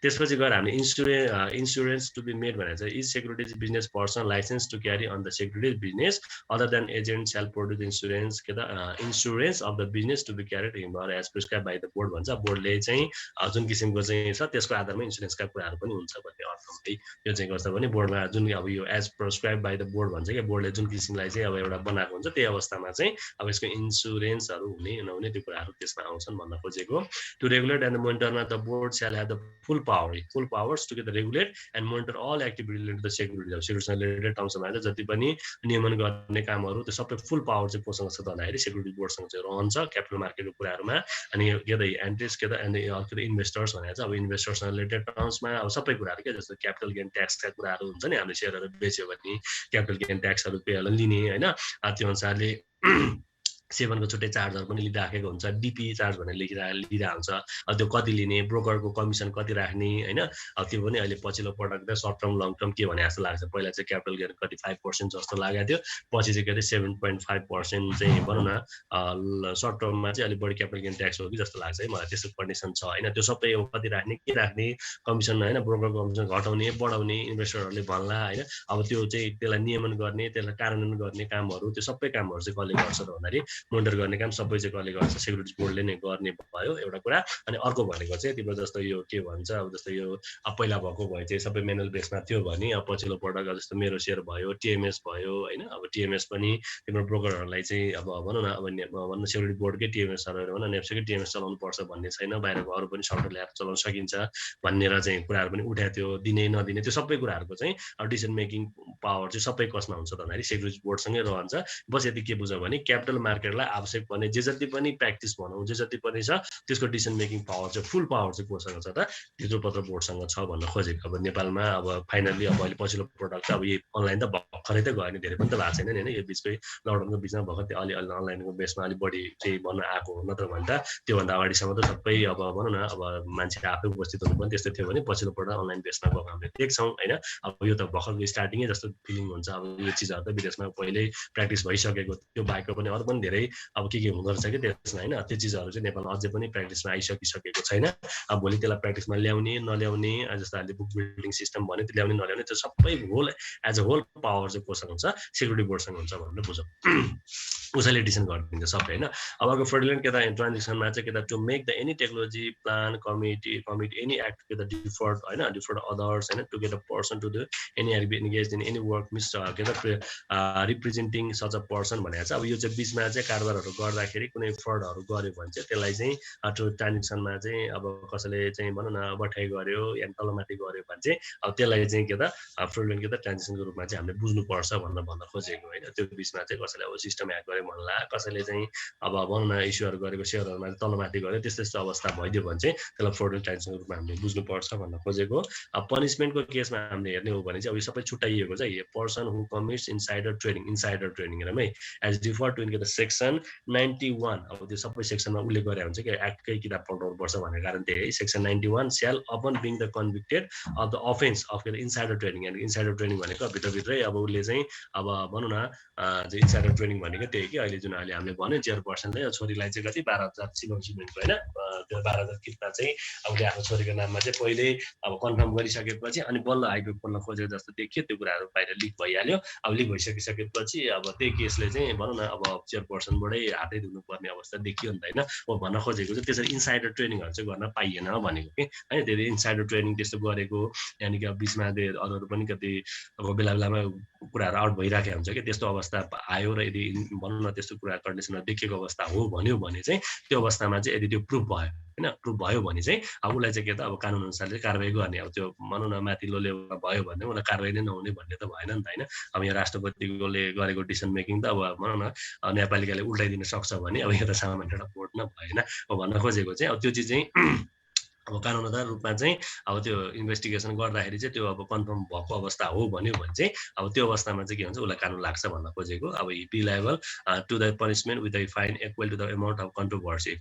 त्यसपछि गएर हामीले इन्स्योरेन्स टु बी मेड भनेर चाहिँ is securities business person licence to carry on the securities business other than agent shall produce insurance के त insurance of the business to be carried in as prescribe by the board भन्छ बोर्डले चाहिँ जुन किसिमको चाहिँ छ त्यसको आधारमा इन्स्योरेन्सका कुराहरू पनि हुन्छ भन्ने अर्थमा है यो चाहिँ गर्छ भने बोर्डमा जुन अब यो as prescribe by the board भन्छ कि बोर्डले जुन किसिमलाई चाहिँ अब एउटा बनाएको हुन्छ त्यही अवस्थामा चाहिँ अब यसको इन्स्योरेन्सहरू हुने नहुने त्यो कुराहरू त्यसमा आउँछन् भन्न खोजेको to regulate and monitor the board shall have the full powers to get regulate and monitor all activity related the security सेक्युरिटीसँग रिलेटेड टर्म्समा चाहिँ जति पनि नियमन गर्ने कामहरू त्यो सबै फुल पावर चाहिँ कोसँग छ भन्दाखेरि सेक्युरिटी बोर्डसँग चाहिँ रहन्छ क्यापिटल मार्केटको कुराहरूमा अनि के त एन्ट्रिस के त अर्को इन्भेस्टर्स भनेर चाहिँ अब इन्भेस्टर्ससँग रिलेटेड टर्म्समा अब सबै कुराहरू के जस्तो क्यापिटल गेन ट्याक्सका कुराहरू हुन्छ नि हामीले सेयरहरू बेच्यो भने क्यापिटल गेन ट्याक्सहरू पेयर लिने होइन त्यो अनुसारले 7 को छुट्टै चार्जहरू पनि लिइराखेको हुन्छ, डिपी चार्ज भनेर लिइरहेको हुन्छ। त्यो कति लिने, ब्रोकरको कमिसन कति राख्ने होइन, त्यो पनि अहिले पछिल्लो पटक त सर्ट टर्म लङ टर्म के भने जस्तो लाग्छ। पहिला चाहिँ क्यापिटल गेन कति 5% जस्तो लागेको थियो, पछि चाहिँ के अरे 7.5% चाहिँ भनौँ न सर्ट टर्ममा चाहिँ अलिक बढी क्यापिटल गेन ट्याक्स हो कि जस्तो लाग्छ है मलाई, त्यस्तो कन्डिसन छ होइन। त्यो सबै कति राख्ने, के राख्ने, कमिसन होइन, ब्रोकर कमिसन घटाउने बढाउने इन्भेस्टरहरूले भन्ला होइन। अब त्यो चाहिँ त्यसलाई नियमन गर्ने, त्यसलाई कार्यान्वयन गर्ने कामहरू, त्यो सबै कामहरू चाहिँ कसले गर्छ त भन्दाखेरि मोनिटर गर्ने काम सबै चाहिँ कसले गर्छ, सेक्युरिटिज बोर्डले नै गर्ने भयो एउटा कुरा। अनि अर्को भनेको चाहिँ तिम्रो जस्तो यो के भन्छ, अब जस्तो यो पहिला भएको भए चाहिँ सबै म्यानुअल बेसमा थियो भने, अब पछिल्लो पटक जस्तो मेरो सेयर भयो, टिएमएस भयो होइन। अब टिएमएस पनि तिम्रो ब्रोकरहरूलाई चाहिँ अब भनौँ न, अब भनौँ सेक्युरिटी बोर्डकै टिएमएसहरू भनौँ नेप्सेकै टिएमएस चलाउनु पर्छ भन्ने छैन, बाहिरको अरू पनि सफ्टवेयर ल्याएर चलाउन सकिन्छ भनेर चाहिँ कुराहरू पनि उठाएको थियो, दिने नदिने त्यो सबै कुराहरूको चाहिँ डिसिजन मेकिङ पावर चाहिँ सबै कसमा हुन्छ त भन्दाखेरि सेक्युरिटी बोर्डसँगै रहन्छ। बस यति के बुझ भने क्यापिटल मार्केटलाई आवश्यक पर्ने जे जति पनि प्र्याक्टिस भनौँ, जे जति पनि छ त्यसको डिसिजन मेकिङ पावर चाहिँ फुल पावर चाहिँ कोसँग छ त, भित्रोपत्र बोर्डसँग छ भन्न खोजेको। अब नेपालमा अब फाइनल्ली अब अहिले पछिल्लो प्रोडक्ट चाहिँ अब यो अनलाइन त भर्खरै त गयो नि, धेरै पनि त भएको छैन नि होइन। यो बिचकै लकडाउनको बिचमा भर्खर अलि अलि अनलाइनको बेसमा अलिक बढी चाहिँ भन्न आएको हो, नत्र भने त त्योभन्दा अगाडिसम्म त सबै अब भनौँ न अब मान्छे आफै उपस्थित हुनु पनि त्यस्तो थियो भने पछिल्लो पल्ट अनलाइन बेसमा गएको हामीले देख्छौँ होइन। अब यो त भर्खरको स्टार्टिङै जस्तो फिलिङ हुन्छ। अब यो चिजहरू त विदेशमा पहिल्यै प्र्याक्टिस भइसकेको, त्यो बाहेकको पनि अरू पनि धेरै अब के हुँदो रहेछ कि त्यसमा होइन। त्यो चिजहरू चाहिँ नेपालमा अझै पनि प्र्याक्टिसमा आइसकिसकेको छैन। अब भोलि त्यसलाई प्र्याक्टिसमा ल्याउने नल्याउने, जस्तो हामीले बुक बिल्डिङ सिस्टम भन्यो, त्यो ल्याउने नल्याउने त्यो सबै whole as a whole power चाहिँ कोसँग हुन्छ, सेक्युरिटी बोर्डसँग हुन्छ भनेर बुझौँ। उसैले डिसिसन गरिदिन्छ सबै होइन। अब अर्को फ्रडुलेन्ट के त ट्रान्जेक्सनमा चाहिँ के त to make the any technology plan commit any act के त डिफर्ड होइन, डिफर्ड अदर्स होइन, to get a person to do any engage in any work miss के त रिप्रेजेन्टिङ सच अ पर्सन भनेर चाहिँ अब यो चाहिँ बिचमा चाहिँ कारोबारहरू गर्दाखेरि कुनै फ्रडहरू गर्यो भने चाहिँ त्यसलाई चाहिँ ट्रान्जेक्सनमा चाहिँ अब कसैले चाहिँ भनौँ न बठाइ गर्यो या तलमाथि गर्यो भने चाहिँ अब त्यसलाई चाहिँ के त फ्रडुलेन्ट के त ट्रान्जेक्सनको रूपमा चाहिँ हामीले बुझ्नुपर्छ भन्न खोजेको होइन। त्यो बिचमा चाहिँ कसैले अब सिस्टम ह्याक गर्यो भन्ला, कसैले चाहिँ अब भनौँ न इस्युहरू गरेको सेयरहरूमा तलमाथि गर्यो, त्यस्तो अवस्था भइदियो भने चाहिँ त्यसलाई फ्रडुलेन्ट ट्रान्जेक्सनको रूपमा हामीले बुझ्नुपर्छ भन्न खोजेको। अब पनिसमेन्टको केसमा हामीले हेर्ने हो भने चाहिँ अब यो सबै छुट्याइएको छ। पर्सन हु कमिट्स इनसाइडर ट्रेडिङ है एज डिफर टु इनके द सेक्सन 91, अब त्यो सबै सेक्सनमा उल्लेख गरे हुन्छ कि एक्टकै किताब पढ्नुपर्छ भनेको कारण त्यही है। सेक्सन 91 स्याल upon being the convicted of the offence of insider trading. Insider trading भनेको भित्रभित्रै अब उसले चाहिँ अब भनौँ न इनसाइडर ट्रेडिङ भनेको त्यही कि अहिले जुन अहिले हामीले भन्यो चेयरपर्सनले छोरीलाई चाहिँ कति 12,000 सिमेन्टको होइन, त्यो 12,000 किता चाहिँ उसले आफ्नो छोरीको नाममा चाहिँ पहिल्यै अब कन्फर्म गरिसकेपछि अनि बल्ल आइपिओ खोल्न खोजेको जस्तो देखियो। त्यो कुराहरू बाहिर लिक भइहाल्यो। अब लिक भइसकिसकेपछि अब त्यही केसले चाहिँ भनौँ न अब चेयरपर्सनबाटै हातै धुनुपर्ने अवस्था देखियो नि त होइन। अब भन्न खोजेको चाहिँ त्यसरी इनसाइडर ट्रेनिङहरू चाहिँ गर्न पाइएन भनेको कि होइन। धेरै इनसाइडर ट्रेनिङ त्यस्तो गरेको यानि कि अब बिचमा अरूहरू पनि कति अब बेलामा कुराहरू आउट भइराखेको हुन्छ कि त्यस्तो अवस्था आयो र यदि भनौँ न त्यस्तो कुरा कन्डिसनमा देखिएको अवस्था हो भन्यो भने चाहिँ त्यो अवस्थामा चाहिँ यदि त्यो प्रुफ भयो होइन, प्रुफ भयो भने चाहिँ अब उसलाई चाहिँ के त अब कानुन अनुसारले कारवाही गर्ने। अब त्यो भनौँ न माथिल्लो लेभलमा भयो भने उसलाई कारवाही नै नहुने भन्ने त भएन नि त होइन। अब यहाँ राष्ट्रपतिले गरेको डिसिसन मेकिङ त अब भनौँ न न्यायपालिकाले उल्टाइदिन सक्छ भने अब यो त सामान्य एउटा कोर्ट न भएन। अब भन्न खोजेको चाहिँ अब त्यो चिज चाहिँ अब कानुनदार रूपमा चाहिँ अब त्यो इन्भेस्टिगेसन गर्दाखेरि चाहिँ त्यो अब कन्फर्म भएको अवस्था हो भन्यो भने चाहिँ अब त्यो अवस्थामा चाहिँ के हुन्छ उसलाई कानुन लाग्छ भन्न खोजेको। अब B level to the punishment with the fine equal to the amount of controversy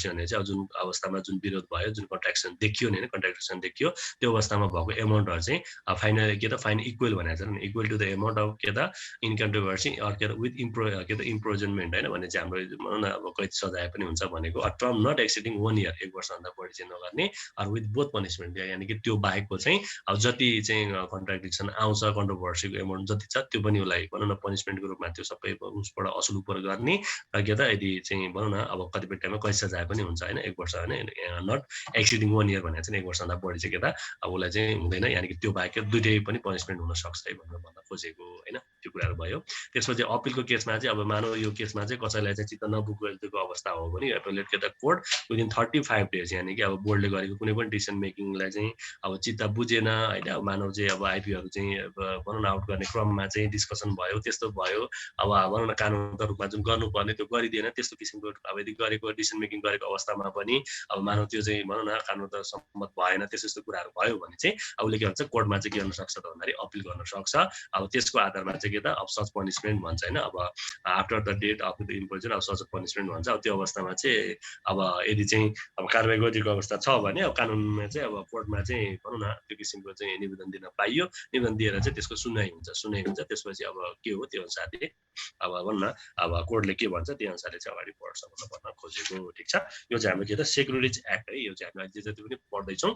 भने चाहिँ अब जुन अवस्थामा जुन विरोध भयो, जुन कन्ट्राक्सन देखियो नि होइन, कन्ट्राक्सन देखियो त्यो अवस्थामा भएको एमाउन्टहरू चाहिँ फाइनल के त फाइन इक्वल भनेको छ equal to the amount of के त इन कन्ट्रोभर्सी के त विथ के त इम्प्रोजनमेन्ट होइन भने चाहिँ हाम्रो भनौँ न अब कैद सजाय पनि हुन्छ भनेको। A term not exceeding 1 year, 1 वर्षभन्दा बढी चाहिँ नगर्ने विथ बोथ पनिसमेन्ट यानि कि त्यो बाहेकको चाहिँ अब जति चाहिँ कन्ट्राडिक्सन आउँछ कन्ट्रोभर्सीको एमाउन्ट जति छ त्यो पनि उसलाई भनौँ न पनिसमेन्टको रूपमा त्यो सबै उसबाट असुल उपर गर्ने र के त यदि चाहिँ भनौँ न अब कतिपय टाइममा कैद सजाय पनि हुन्छ होइन 1 वर्ष होइन, नट एक्सिडिङ 1 इयर भनेर चाहिँ 1 वर्षभन्दा बढी चाहिँ के त अब उसलाई चाहिँ हुँदैन यानि कि त्यो बाहेक दुइटै पनि पनिसमेन्ट हुन सक्छ है भनेर भन्न खोजेको होइन। त्यो कुराहरू भयो। त्यसपछि अपिलको केसमा चाहिँ अब मानव यो केसमा चाहिँ कसैलाई चाहिँ चित्त नबुझेको अवस्था हो भने एपेलेट के त कोर्ट विदिन 35 डेज यानि कि अब बोर्डले गरेको कुनै पनि डिसिसन मेकिङलाई चाहिँ अब चित्त बुझेन होइन, अब मानव चाहिँ अब आइपीहरू चाहिँ भनौँ न आउट गर्ने क्रममा चाहिँ डिस्कसन भयो, त्यस्तो भयो अब भनौँ न कानुनगत रूपमा जुन गर्नुपर्ने त्यो गरिदिएन, त्यस्तो किसिमको अब यदि गरेको डिसिसन मेकिङ गरेको अवस्थामा पनि अब मानव त्यो चाहिँ भनौँ न कानुन सम्मत भएन, त्यस्तो कुराहरू भयो भने चाहिँ अब उसले के भन्छ कोर्टमा चाहिँ के गर्न सक्छ त भन्दाखेरि अपिल गर्न सक्छ। अब त्यसको आधारमा चाहिँ के त अब सच पनिशमेन्ट भन्छ हैन अब after the date of the इम्पोजर अब सच पनिशमेन्ट भन्छ अब त्यो अवस्थामा चाहिँ अब यदि चाहिँ अब कारबाही गरिएको अवस्था छ भने अब कानुनमा चाहिँ अब कोर्टमा चाहिँ भनौँ न त्यो किसिमको चाहिँ निवेदन दिन पाइयो निवेदन दिएर चाहिँ त्यसको सुनाइ हुन्छ त्यसपछि अब के हो त्यो अनुसारले अब भनौँ न अब कोर्टले के भन्छ त्यो अनुसारले चाहिँ अगाडि बढ्छ भनेर भन्न खोजेको ठिक छ यो चाहिँ हाम्रो के त सेक्युरिटिज एक्ट है यो चाहिँ हामी अहिले जति पनि पढ्दैछौँ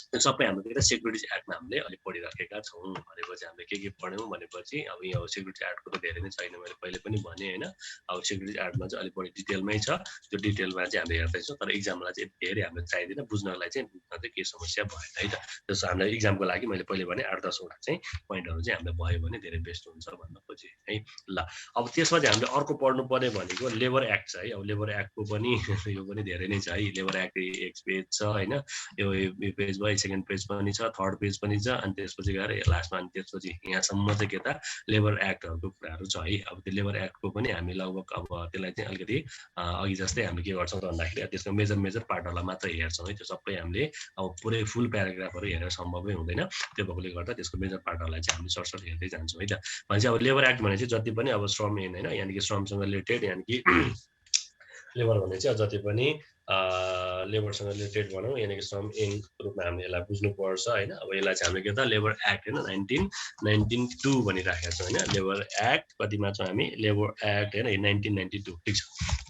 त्यो सबै हाम्रो के त सेक्युरिटिज एक्टमा हामीले अलिक पढिराखेका छौँ भनेपछि हामीले के पढ्यौँ भनेपछि अब यो सेक्युरिटी एक्टको त धेरै नै छैन मैले पहिले पनि भने होइन अब सेक्युरिटी एक्टमा चाहिँ अलिक बढी डिटेलमै छ त्यो डिटेलमा चाहिँ हामीले हेर्दैछौँ तर इक्जामलाई चाहिँ धेरै हामीले चाहिँदैन बुझ्नलाई चाहिँ बुझ्न चाहिँ के समस्या भएन है त त्यसो हामीलाई इक्जामको लागि मैले पहिले भने 8-10वटा चाहिँ पोइन्टहरू चाहिँ हामीले भयो भने धेरै बेस्ट हुन्छ भन्न खोजेँ है ल अब त्यसमा चाहिँ हामीले अर्को पढ्नु पर्ने भनेको लेबर एक्ट छ है अब लेबर एक्टको पनि यो पनि धेरै नै छ है लेबर एक्ट एक पेज छ होइन यो पेज भयो सेकेन्ड पेज पनि छ थर्ड पेज पनि छ अनि त्यसपछि गएर लास्टमा अनि त्यसपछि यहाँसम्म चाहिँ के त लेबर एक्टहरूको कुराहरू छ है अब त्यो लेबर एक्टको पनि हामी लगभग अब त्यसलाई चाहिँ अलिकति अघि जस्तै हामीले के गर्छौँ भन्दाखेरि त्यसको मेजर पार्टहरूलाई मात्र हेर्छौँ है त्यो सबै हामीले अब पुरै फुल प्याराग्राफहरू हेरेर सम्भवै हुँदैन त्यो भएकोले गर्दा त्यसको मेजर पार्टहरूलाई चाहिँ हामीले सर्ट हेर्दै जान्छौँ है त भनेपछि अब लेबर एक्ट भने चाहिँ जति पनि अब श्रम ऐन होइन यानि कि श्रमसँग रिलेटेड यानि कि लेबर भने चाहिँ जति पनि लेबरसँग रिलेटेड भनौँ यानि कि श्रम ऐनको रूपमा हामीले यसलाई बुझ्नुपर्छ होइन अब यसलाई चाहिँ हामीले के त लेबर एक्ट होइन 1992 भनिराखेका छौँ होइन लेबर एक्ट कतिमा छौँ हामी लेबर एक्ट होइन 1992 ठिक छ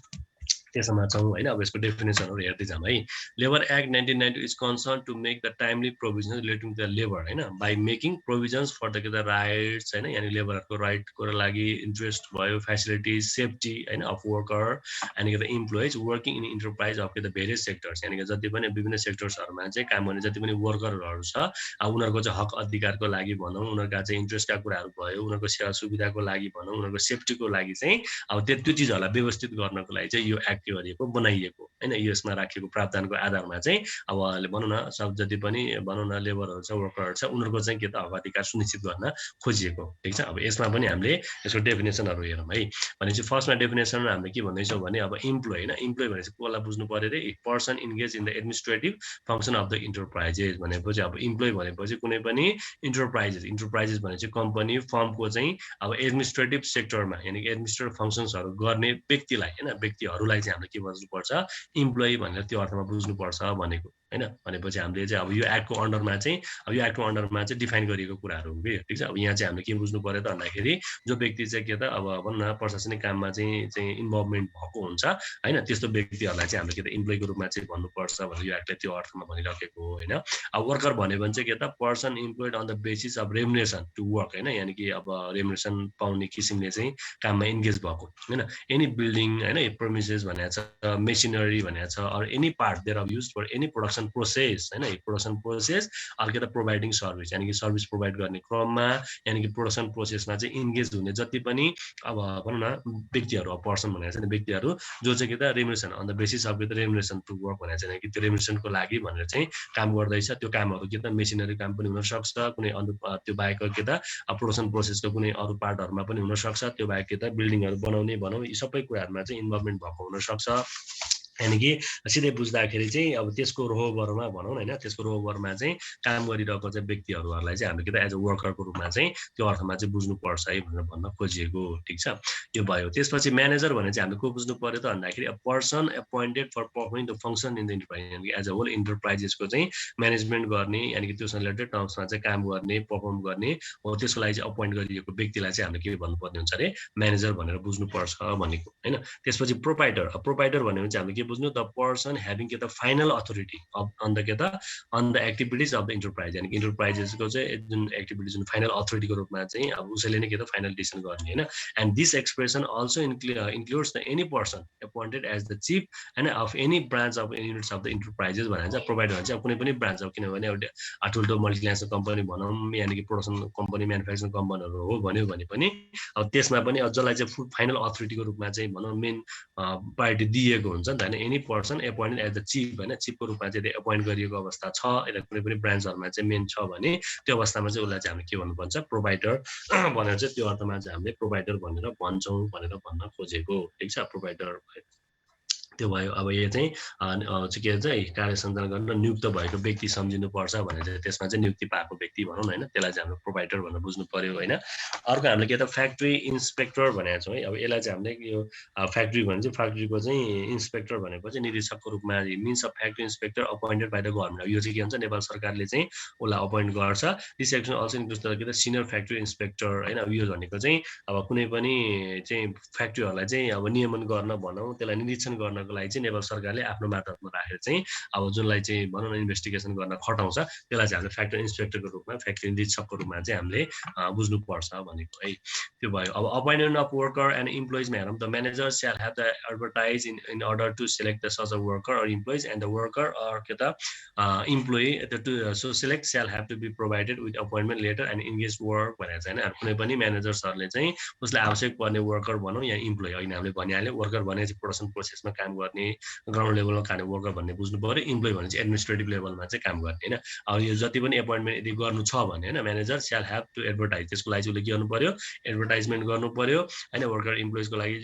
त्यसमा छौँ होइन अब यसको डेफिनेसनहरू हेर्दै जाऊँ है labour act 1992 is concern to make the timely provision relating to the labour होइन by making provisions for the के द राइट्स होइन यानि लेबरहरूको राइटको लागि इन्ट्रेस्ट भयो फेसिलिटिज सेफ्टी होइन अफ वर्कर यानि कि the employees working in enterprise of the various sectors यानि कि जति पनि विभिन्न सेक्टर्सहरूमा चाहिँ काम गर्ने जति पनि वर्करहरू छ अब उनीहरूको चाहिँ हक अधिकारको लागि भनौँ उनीहरूका चाहिँ इन्ट्रेस्टका कुराहरू भयो उनीहरूको सेवा सुविधाको लागि भनौँ उनीहरूको सेफ्टीको लागि चाहिँ अब त्यो चिजहरूलाई व्यवस्थित गर्नको लागि चाहिँ यो एक्ट गरिएको बनाइएको होइन यसमा राखिएको प्रावधानको आधारमा चाहिँ अब भनौँ न सब जति पनि भनौँ न लेबरहरू छ वर्करहरू छ उनीहरूको चाहिँ के त हक अधिकार सुनिश्चित गर्न खोजिएको ठिक छ अब यसमा पनि हामीले यसको डेफिनेसनहरू हेरौँ है भनेपछि फर्स्टमा डेफिनेसन हामीले के भन्दैछौँ भने अब इम्प्लोइ होइन इम्प्लोइ भनेपछि कसलाई बुझ्नु पर्यो रे person engage in the administrative function of the enterprises भनेपछि अब इम्प्लोइ भनेपछि कुनै पनि इन्टरप्राइजेस भनेपछि कम्पनी फर्मको चाहिँ अब एडमिनिस्ट्रेटिभ सेक्टरमा यानि कि एडमिनिस्ट्रेटिभ फङ्सन्सहरू गर्ने व्यक्तिलाई होइन व्यक्तिहरूलाई चाहिँ हामीले के बुझ्नुपर्छ इम्प्लोइ भनेर त्यो अर्थमा बुझ्नुपर्छ भनेको होइन भनेपछि हामीले चाहिँ अब यो एक्टको अन्डरमा चाहिँ अब यो एक्टको अन्डरमा चाहिँ डिफाइन गरिएको कुराहरू हो कि ठिक छ अब यहाँ चाहिँ हामीले के बुझ्नु पर्यो त भन्दाखेरि जो व्यक्ति चाहिँ के त अब भनौँ न प्रशासनिक काममा चाहिँ इन्भल्भमेन्ट भएको हुन्छ होइन त्यस्तो व्यक्तिहरूलाई चाहिँ हामीले के त इम्प्लोइको रूपमा चाहिँ भन्नुपर्छ भनेर यो एक्टले त्यो अर्थमा भनिराखेको हो होइन अब वर्कर भन्यो भने चाहिँ के त person employed on the basis of remuneration to work होइन यानि कि अब रेमुनेसन पाउने किसिमले चाहिँ काममा इन्गेज भएको होइन एनी बिल्डिङ होइन प्रोमिसेस भनेको छ मेसिनरी भनेको छ or any part there are use for any production process होइन प्रोडक्सन प्रोसेस अर्को त प्रोभाइडिङ सर्भिस यानि कि सर्भिस प्रोभाइड गर्ने क्रममा यानि कि प्रोडक्सन प्रोसेसमा चाहिँ इन्गेज हुने जति पनि अब भनौँ न व्यक्तिहरू अब पर्सन भनेको छ नि व्यक्तिहरू जो चाहिँ के त remuneration on the basis of the remuneration to work भनेको छ कि त्यो रेमुनेसनको लागि भनेर चाहिँ काम गर्दैछ त्यो कामहरू के त मेसिनरी काम पनि हुनसक्छ कुनै त्यो बाहेक के त प्रोडक्सन प्रोसेसको कुनै अरू पार्टहरूमा पनि हुनसक्छ त्यो बाहेक के त बिल्डिङहरू बनाउने भनौँ यी सबै कुराहरूमा चाहिँ इन्भल्भमेन्ट भएको हुनसक्छ यानि कि सिधै बुझ्दाखेरि चाहिँ अब त्यसको रोहबरमा भनौँ न होइन त्यसको रोहबरमा चाहिँ काम गरिरहेको चाहिँ व्यक्तिहरूलाई चाहिँ हामीले के त एज अ वर्करको रूपमा चाहिँ त्यो अर्थमा चाहिँ बुझ्नुपर्छ है भनेर भन्न खोजिएको ठिक छ यो भयो त्यसपछि म्यानेजर भने चाहिँ हामीले को बुझ्नु पर्यो त भन्दाखेरि a person appointed for performing the function in the enterprise यानि एज अ होल इन्टरप्राइजेसको चाहिँ म्यानेजमेन्ट गर्ने यानि कि त्योसँग रिलेटेड टर्म्समा चाहिँ काम गर्ने पर्फर्म गर्ने हो त्यसको लागि चाहिँ अपोइन्ट गरिएको व्यक्तिलाई चाहिँ हामीले के भन्नुपर्ने हुन्छ अरे म्यानेजर भनेर बुझ्नुपर्छ भनेको होइन त्यसपछि प्रोपाइटर भन्यो भने चाहिँ हामीले बुझ्नु द पर्सन ह्याभिङ के त फाइनल अथोरिटी अन द के त on the activities of the enterprise यानि कि इन्टरप्राइजेसको चाहिँ जुन एक्टिभिटिज जुन फाइनल अथोरिटीको रूपमा चाहिँ अब उसैले नै के त फाइनल डिसिसन गर्ने होइन and this expression also includes the any person appointed as the chief होइन of any branch of units of the enterprises भनेर चाहिँ प्रोभाइड भन्छ अब कुनै पनि ब्रान्च अब किनभने एउटा ठुल्ठुलो मल्टिनेसनल कम्पनी भनौँ यानि कि प्रोडक्सन कम्पनी म्यानुफ्याक्चरिङ कम्पनीहरू हो भन्यो भने पनि अब त्यसमा पनि अब जसलाई चाहिँ फाइनल अथोरिटीको रूपमा चाहिँ भनौँ मेन पार्टी दिएको हुन्छ नि त होइन any person appointed as the chief होइन चिफको रूपमा चाहिँ एपोइन्ट गरिएको अवस्था छ यसलाई कुनै पनि ब्रान्चहरूमा चाहिँ मेन छ भने त्यो अवस्थामा चाहिँ उसलाई चाहिँ हामीले के भन्नुपर्छ प्रोभाइडर भनेर चाहिँ त्यो अर्थमा चाहिँ हामीले प्रोभाइडर भनेर भन्छौँ भनेर भन्न खोजेको ठिक छ प्रोभाइडर त्यो भयो। अब यो चाहिँ के भन्छ कार्य सञ्चालन गर्न नियुक्त भएको व्यक्ति सम्झिनुपर्छ भने चाहिँ त्यसमा चाहिँ नियुक्ति पाएको व्यक्ति भनौँ न हैन, त्यसलाई चाहिँ हामीले प्रोभाइडर भनेर बुझ्नु पर्यो हैन। अर्को हामीले के त फ्याक्ट्री इन्सपेक्टर भनेको छौँ है। अब यसलाई चाहिँ हामीले यो फ्याक्ट्री भने चाहिँ फ्याक्ट्रीको चाहिँ इन्सपेक्टर भनेपछि निरीक्षकको रूपमा means of factory inspector appointed by the government. यो चाहिँ के भन्छ नेपाल सरकारले चाहिँ उसलाई अपोइन्ट गर्छ। This action also includes the के त सिनियर फ्याक्ट्री इन्सपेक्टर हैन। अब यो भनेको चाहिँ अब कुनै पनि चाहिँ फ्याक्ट्रीहरूलाई चाहिँ अब नियमन गर्न भनौँ, त्यसलाई निरीक्षण गर्नको लागि चाहिँ नेपाल सरकारले आफ्नो मातहतमा राखेर चाहिँ अब जुनलाई चाहिँ भनौँ न इन्भेस्टिगेसन गर्न खटाउँछ त्यसलाई चाहिँ हामीले फ्याक्ट्री इन्सपेक्टरको रूपमा फ्याक्ट्री निरीक्षकको रूपमा चाहिँ हामीले बुझ्नुपर्छ भनेको है। त्यो भयो। अब अपोइन्टमेन्ट अफ वर्कर एन्ड इम्प्लोइजमा हेरौँ, the manager shall have the advertise in order to select the such a worker or employees and the worker or के त employee so select shall have to be provided with appointment letter and engage work भनेको चाहिँ होइन। कुनै पनि म्यानेजर्सहरूले चाहिँ उसलाई आवश्यक पर्ने वर्कर भनौँ या इम्प्लोइ, होइन हामीले भनिहाल्यो वर्कर भने चाहिँ प्रोडक्सन प्रोसेसमा काम गर्ने ग्राउन्ड लेभलमा खाने वर्कर भन्ने बुझ्नु पऱ्यो। इम्प्लोइ भने चाहिँ एडमिनिस्ट्रेटिभ लेभलमा चाहिँ काम गर्ने होइन। अब यो जति पनि एपोइन्टमेन्ट यदि गर्नु छ भने होइन manager shall have to advertise, त्यसको लागि चाहिँ उसले के गर्नु पऱ्यो एडभर्टाइजमेन्ट गर्नु पऱ्यो होइन। वर्कर इम्प्लोइजको लागि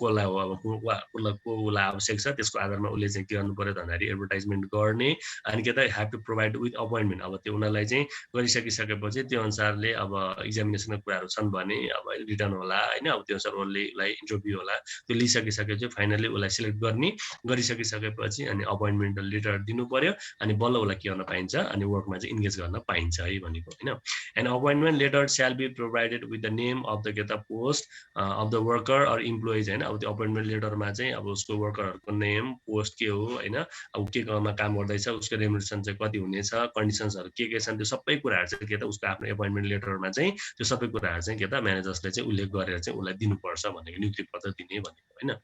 कसलाई हो अब कसलाई आवश्यक छ त्यसको आधारमा उसले चाहिँ के गर्नु पऱ्यो भन्दाखेरि एडभर्टाइजमेन्ट गर्ने अनि के त have to provide with appointment. अब त्यो उनीहरूलाई चाहिँ गरिसकिसकेपछि त्यो अनुसारले अब इक्जामिनेसनको कुराहरू छन् भने अब रिटर्न होला होइन। अब त्यो अनुसार उसलाई इन्टरभ्यू होला, त्यो लिइसकिसकेपछि फाइनली उसलाई सिलेक्ट गरिसकिसकेपछि अनि अपोइन्टमेन्ट लेटर दिनु पर्यो अनि बल्ल उसलाई के गर्न पाइन्छ अनि वर्कमा चाहिँ इन्गेज गर्न पाइन्छ है भनेको होइन। And appointment letter shall be provided with the name of the के त post of the worker or employees होइन। अब त्यो अपोइन्टमेन्ट लेटरमा चाहिँ अब उसको वर्करहरूको नेम, पोस्ट के हो होइन, अब के मा काम गर्दैछ, उसको रेम्युनरेसन चाहिँ कति हुनेछ, कन्डिसन्सहरू के छन्, त्यो सबै कुराहरू चाहिँ के त उसको आफ्नो एपोइन्टमेन्ट लेटरमा चाहिँ त्यो सबै कुराहरू चाहिँ के त म्यानेजर्सले चाहिँ उल्लेख गरेर चाहिँ उसलाई दिनुपर्छ भनेको नियुक्ति पत्र दिने भनेको होइन।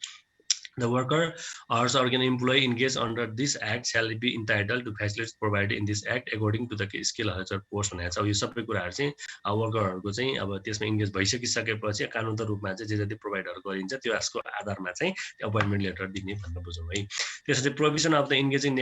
The worker or employee engaged under this act shall be entitled to facilities provided in this act according to the skill hazard post भनेको छ। अब यो सबै कुराहरू चाहिँ वर्करहरूको चाहिँ अब त्यसमा इन्गेज भइसकिसकेपछि कानुनगत रूपमा चाहिँ जे जति प्रोभाइडहरू गरिन्छ त्यो यसको आधारमा चाहिँ अपोइन्टमेन्ट लेटर दिने भनेर बुझौँ है। त्यसपछि provision of the engaging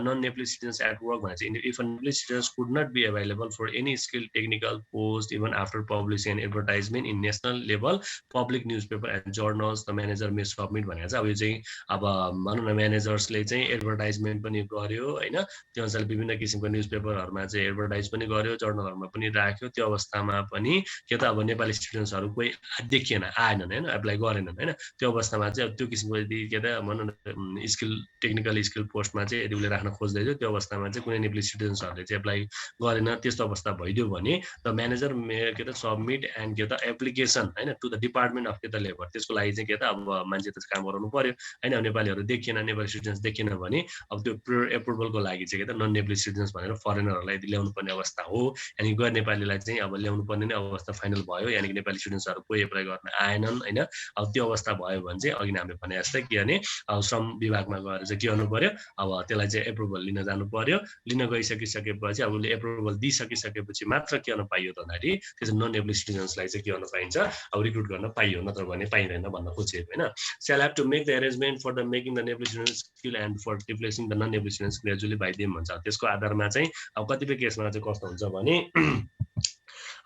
non Nepali citizens at work भनेको चाहिँ if Nepali citizens could not be available for any skill technical post even after publishing an advertisement in national level public news paper and journals the manager may submit भनेको चाहिँ अब यो चाहिँ अब भनौँ न म्यानेजर्सले चाहिँ एडभर्टाइजमेन्ट पनि गर्यो होइन। त्यो अनुसार विभिन्न किसिमको न्युज पेपरहरूमा चाहिँ एडभर्टाइज पनि गर्यो, जर्नलहरूमा पनि राख्यो। त्यो अवस्थामा पनि के त अब नेपाली स्टुडेन्ट्सहरू कोही देखिएन, आएनन् होइन, एप्लाई गरेनन् होइन। त्यो अवस्थामा चाहिँ अब त्यो किसिमको यदि के त भनौँ न स्किल टेक्निकल स्किल पोस्टमा चाहिँ यदि उसले राख्न खोज्दैछ त्यो अवस्थामा चाहिँ कुनै नेपाली स्टुडेन्ट्सहरूले चाहिँ एप्लाई गरेन, त्यस्तो अवस्था भइदियो भने द म्यानेजर के त सबमिट एन्ड के त एप्लिकेसन होइन टु द डिपार्टमेन्ट अफ के त लेबर। त्यसको लागि चाहिँ के त अब मान्छे त काम गराउनु पर्यो होइन। नेपालीहरू देखिएन, नेपाली स्टुडेन्ट्स देखिएन भने अब त्यो प्रियर एप्रुभलको लागि चाहिँ के त नन नेपाली स्टुडेन्ट्स भनेर फरेनरहरूलाई यदि ल्याउनु पर्ने अवस्था हो अनि गैर नेपालीलाई चाहिँ अब ल्याउनु पर्ने नै अवस्था फाइनल भयो, यानि कि नेपाली स्टुडेन्ट्सहरू कोही एप्लाई गर्न आएनन् होइन। अब त्यो अवस्था भयो भने चाहिँ अघि हामीले भने जस्तै के भने श्रम विभागमा गएर चाहिँ के गर्नु पर्यो अब त्यसलाई चाहिँ एप्रुभल लिन जानु पर्यो। लिन गइसकिसकेपछि अब उसले एप्रुभल दिइसकिसकेपछि मात्र के गर्न पाइयो त भन्दाखेरि त्यो चाहिँ नन नेपाली स्टुडेन्ट्सलाई चाहिँ के गर्न पाइन्छ अब रिक्रुट गर्न पाइयो, नत्र भने पाइँदैन भन्न खोजेको होइन। Shall have to make the arrangement for the making the Nepali students skill and for replacing the non Nepali students gradually by them भन्छ। त्यसको आधारमा चाहिँ अब कतिपय केसमा चाहिँ कस्तो हुन्छ भने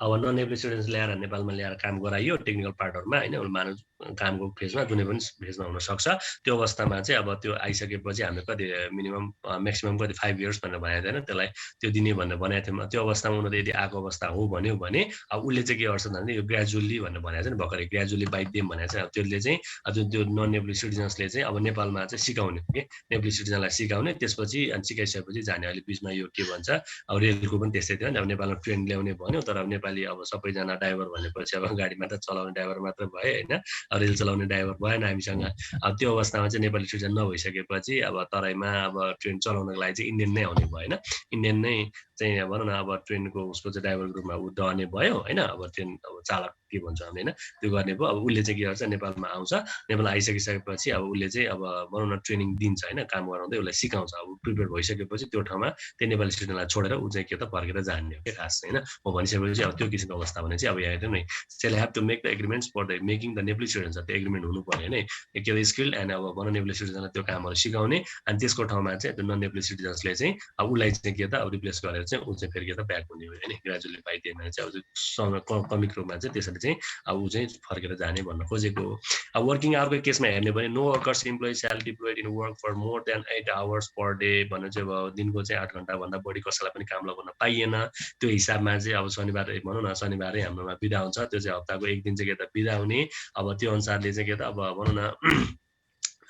अब नन नेपाली स्टुडेन्ट्स ल्याएर नेपालमा ल्याएर काम गराइयो टेक्निकल पार्टहरूमा होइन, मानव कामको फेजमा जुनै पनि फेजमा हुनसक्छ। त्यो अवस्थामा चाहिँ अब त्यो आइसकेपछि हामीले कति मिनिमम म्याक्सिमम कति 5 इयर्स भनेर भनेको थिएन, त्यसलाई त्यो दिने भनेर भनेको थियौँ। त्यो अवस्थामा उनीहरू यदि आएको अवस्था हो भन्यो भने अब उसले चाहिँ के गर्छ भने यो ग्रेजुअली भनेर भनेको छ नि भर्खरै ग्रेजुअली बाइ देम भनेको चाहिँ अब त्यसले चाहिँ जुन त्यो नन नेपाली सिटिजन्सले चाहिँ अब नेपालमा चाहिँ सिकाउने के नेपाली सिटिजनलाई सिकाउने, त्यसपछि अनि सिकाइसकेपछि जाने। अहिले बिचमा यो के भन्छ अब रेलको पनि त्यस्तै थियो नि, अब नेपालमा ट्रेन ल्याउने भन्यो तर अब नेपाली अब सबैजना ड्राइभर भनेपछि अब गाडी मात्र चलाउने ड्राइभर मात्र भयो होइन, रेल चलाउने ड्राइभर भएन हामीसँग। अब त्यो अवस्थामा चाहिँ नेपाली सिटिजन नभइसकेपछि अब तराईमा अब ट्रेन चलाउनको लागि चाहिँ इन्डियन नै आउने भयो होइन। इन्डियन नै चाहिँ भनौँ न अब ट्रेनको उसको चाहिँ ड्राइभरको रूपमा ऊ रहने भयो होइन। अब ट्रेन अब चालक के भन्छ हामी होइन त्यो गर्ने भयो। अब उसले चाहिँ के गर्छ नेपालमा आउँछ, नेपाल आइसकिसकेपछि अब उसले चाहिँ अब भनौँ न ट्रेनिङ दिन्छ होइन, काम गराउँदै उसलाई सिकाउँछ। अब प्रिपेयर भइसकेपछि त्यो ठाउँमा त्यो नेपाली स्टुडेन्टलाई छोडेर ऊ चाहिँ के त फर्केर जाने हो क्या खास होइन। म भनिसकेपछि अब त्यो किसिमको अवस्था भने चाहिँ अब यहाँ हेर्नु नि shall have to make the agreements for the making the Nepali students, त्यो एग्रिमेन्ट हुनु पर्यो होइन के अरे स्किल एन्ड अब भनौँ नेपाली सिटिजनलाई त्यो कामहरू सिकाउने अनि त्यसको ठाउँमा चाहिँ त्यो नन नेपाली सिटिजन्सले चाहिँ अब उसलाई चाहिँ के त अब रिप्लेस गरेर चाहिँ ऊ चाहिँ फेरि के त ब्याक हुने हो होइन। ग्रेजुअली पाइदियो भने चाहिँ अब कमिक रूपमा चाहिँ त्यसरी चाहिँ अब ऊ चाहिँ फर्केर जाने भन्न खोजेको हो। अब वर्किङ आवरको केसमा हेर्ने भने no workers employee shall deployed in work for more than 8 hours per day भन्नु चाहिँ अब दिनको चाहिँ 8 घण्टाभन्दा बढी कसैलाई पनि काम लगाउन पाइएन। त्यो हिसाबमा चाहिँ अब शनिबार भनौँ न शनिबारै हाम्रोमा बिदा हुन्छ, त्यो चाहिँ हप्ताको एक दिन चाहिँ के त बिदा हुने। अब त्यो अनुसारले चाहिँ के त अब भनौँ न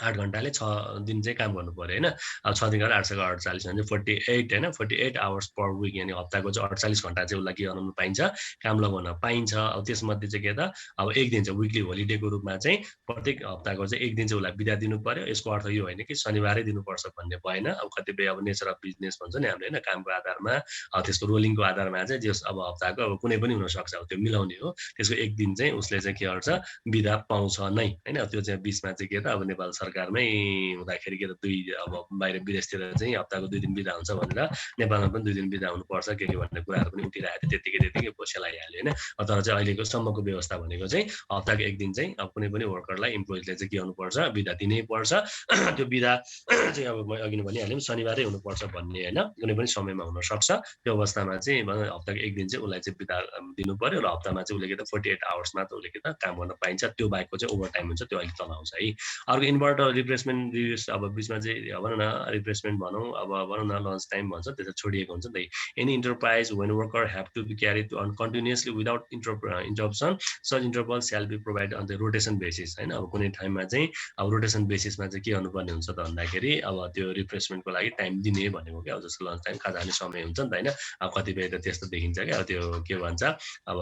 8 घण्टाले 6 दिन चाहिँ काम गर्नु पर्यो होइन। अब 6 दिन गरेर 8 × 48 भने 48 होइन 48 आवर्स पर विक, यानि हप्ताको चाहिँ 48 घण्टा चाहिँ उसलाई के गर्नु पाइन्छ, काम लगाउन पाइन्छ। अब त्यसमध्ये चाहिँ के त अब एक दिन चाहिँ विकली होलिडेको रूपमा चाहिँ प्रत्येक हप्ताको चाहिँ एक दिन चाहिँ उसलाई बिदा दिनु पर्यो। यसको अर्थ यो होइन कि शनिबारै दिनुपर्छ भन्ने भएन। अब कतिपय अब नेचर अफ बिजनेस भन्छ नि हामीले होइन, कामको आधारमा त्यसको रोलिङको आधारमा चाहिँ जस अब हप्ताको अब कुनै पनि हुनसक्छ, अब त्यो मिलाउने हो। त्यसको एक दिन चाहिँ उसले चाहिँ के गर्छ, बिदा पाउँछ नै होइन। त्यो चाहिँ बिचमा चाहिँ के त अब नेपाल सरकारमै हुँदाखेरि के त अब बाहिर विदेशतिर चाहिँ हप्ताको 2 दिन बिदा हुन्छ भनेर नेपालमा पनि 2 दिन बिदा हुनुपर्छ के भन्ने कुराहरू पनि उठिरहेको थियो, त्यतिकै पछि लगाइहाल्यो होइन। तर चाहिँ अहिलेको सम्मको व्यवस्था भनेको चाहिँ हप्ताको एक दिन चाहिँ अब कुनै पनि वर्करलाई इम्प्लोइजले चाहिँ के गर्नुपर्छ, बिदा दिनै पर्छ। त्यो बिदा चाहिँ अब म अघि नै भनिहालेँ शनिबारै हुनुपर्छ भन्ने होइन, कुनै पनि समयमा हुनसक्छ। त्यो अवस्थामा चाहिँ हप्ताको एक दिन चाहिँ उसलाई चाहिँ बिदा दिनु पर्यो र हप्तामा चाहिँ उसले के त 48 आवर्स मात्र उसले के त काम गर्न पाइन्छ। त्यो बाहेकको चाहिँ ओभर टाइम हुन्छ, त्यो अलिक तल आउँछ है। अर्को इन्भर्टर रिप्लेसमेन्ट अब बिचमा चाहिँ भनौँ न रिप्लेसमेन्ट भनौँ, अब भनौँ न लन्च टाइम भन्छ, त्यो चाहिँ छोडिएको हुन्छ नि त। Any enterprise when worker have to be carry on continuously without interruption such interval shall be provide on the rotation basis होइन। अब कुनै टाइममा चाहिँ अब रोटेसन बेसिसमा चाहिँ के गर्नुपर्ने हुन्छ त भन्दाखेरि अब त्यो रिफ्रेसमेन्टको लागि टाइम दिने भनेको क्या, अब जस्तो लन्च टाइम खाजा खाने समय हुन्छ नि त होइन। अब कतिपय त त्यस्तो देखिन्छ क्या, त्यो के भन्छ अब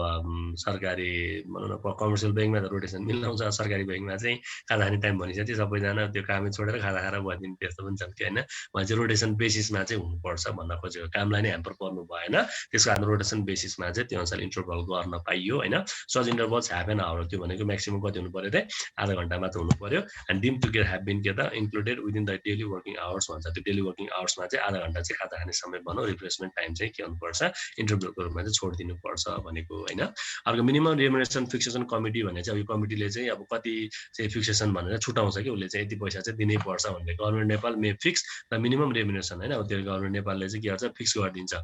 सरकारी भनौँ न कमर्सियल ब्याङ्कमा त रोटेसन मिलाउँछ, सरकारी ब्याङ्कमा चाहिँ खाजा खाने टाइम भनिसक्यो सबैजना त्यो कामै छोडेर खाजा खाएर भइदिने त्यस्तो पनि छन् कि होइन। उहाँ चाहिँ रोटेसन बेसिसमा चाहिँ हुनुपर्छ भन्न खोजेको, कामलाई नै ह्याम्पर पर्नु भएन। त्यसको हाम्रो रोटेसन बेसिसमा चाहिँ त्यो अनुसार इन्टरभल गर्न पाइयो होइन। सच इन्टरभल्स हाफ एन आवर, त्यो भनेको म्याक्सिमम कति हुनु पर्यो त, आधा घन्टा मात्र हुनु पर्यो। And deemed to get have been के त included within the daily working hours भन्छ। त्यो डेली वर्किङ आवर्समा चाहिँ आधा घन्टा चाहिँ खाजा खाने समय भनौँ, रिफ्रेसमेन्ट टाइम चाहिँ के हुनुपर्छ, इन्टरभलको रूपमा चाहिँ छोडिदिनु पर्छ भनेको होइन। अर्को मिनिमम रेमुनेरेसन फिक्सेसन कमिटी भने चाहिँ अब यो कमिटीले चाहिँ अब कति चाहिँ फिक्सेसन भनेर छुटाउँछ कि उसले चाहिँ यति पैसा चाहिँ दिनै पर्छ भनेर। Government Nepal may fix the minimum remuneration होइन। अब त्यो गभर्मेन्ट नेपालले चाहिँ के गर्छ, फिक्स गरिदिन्छ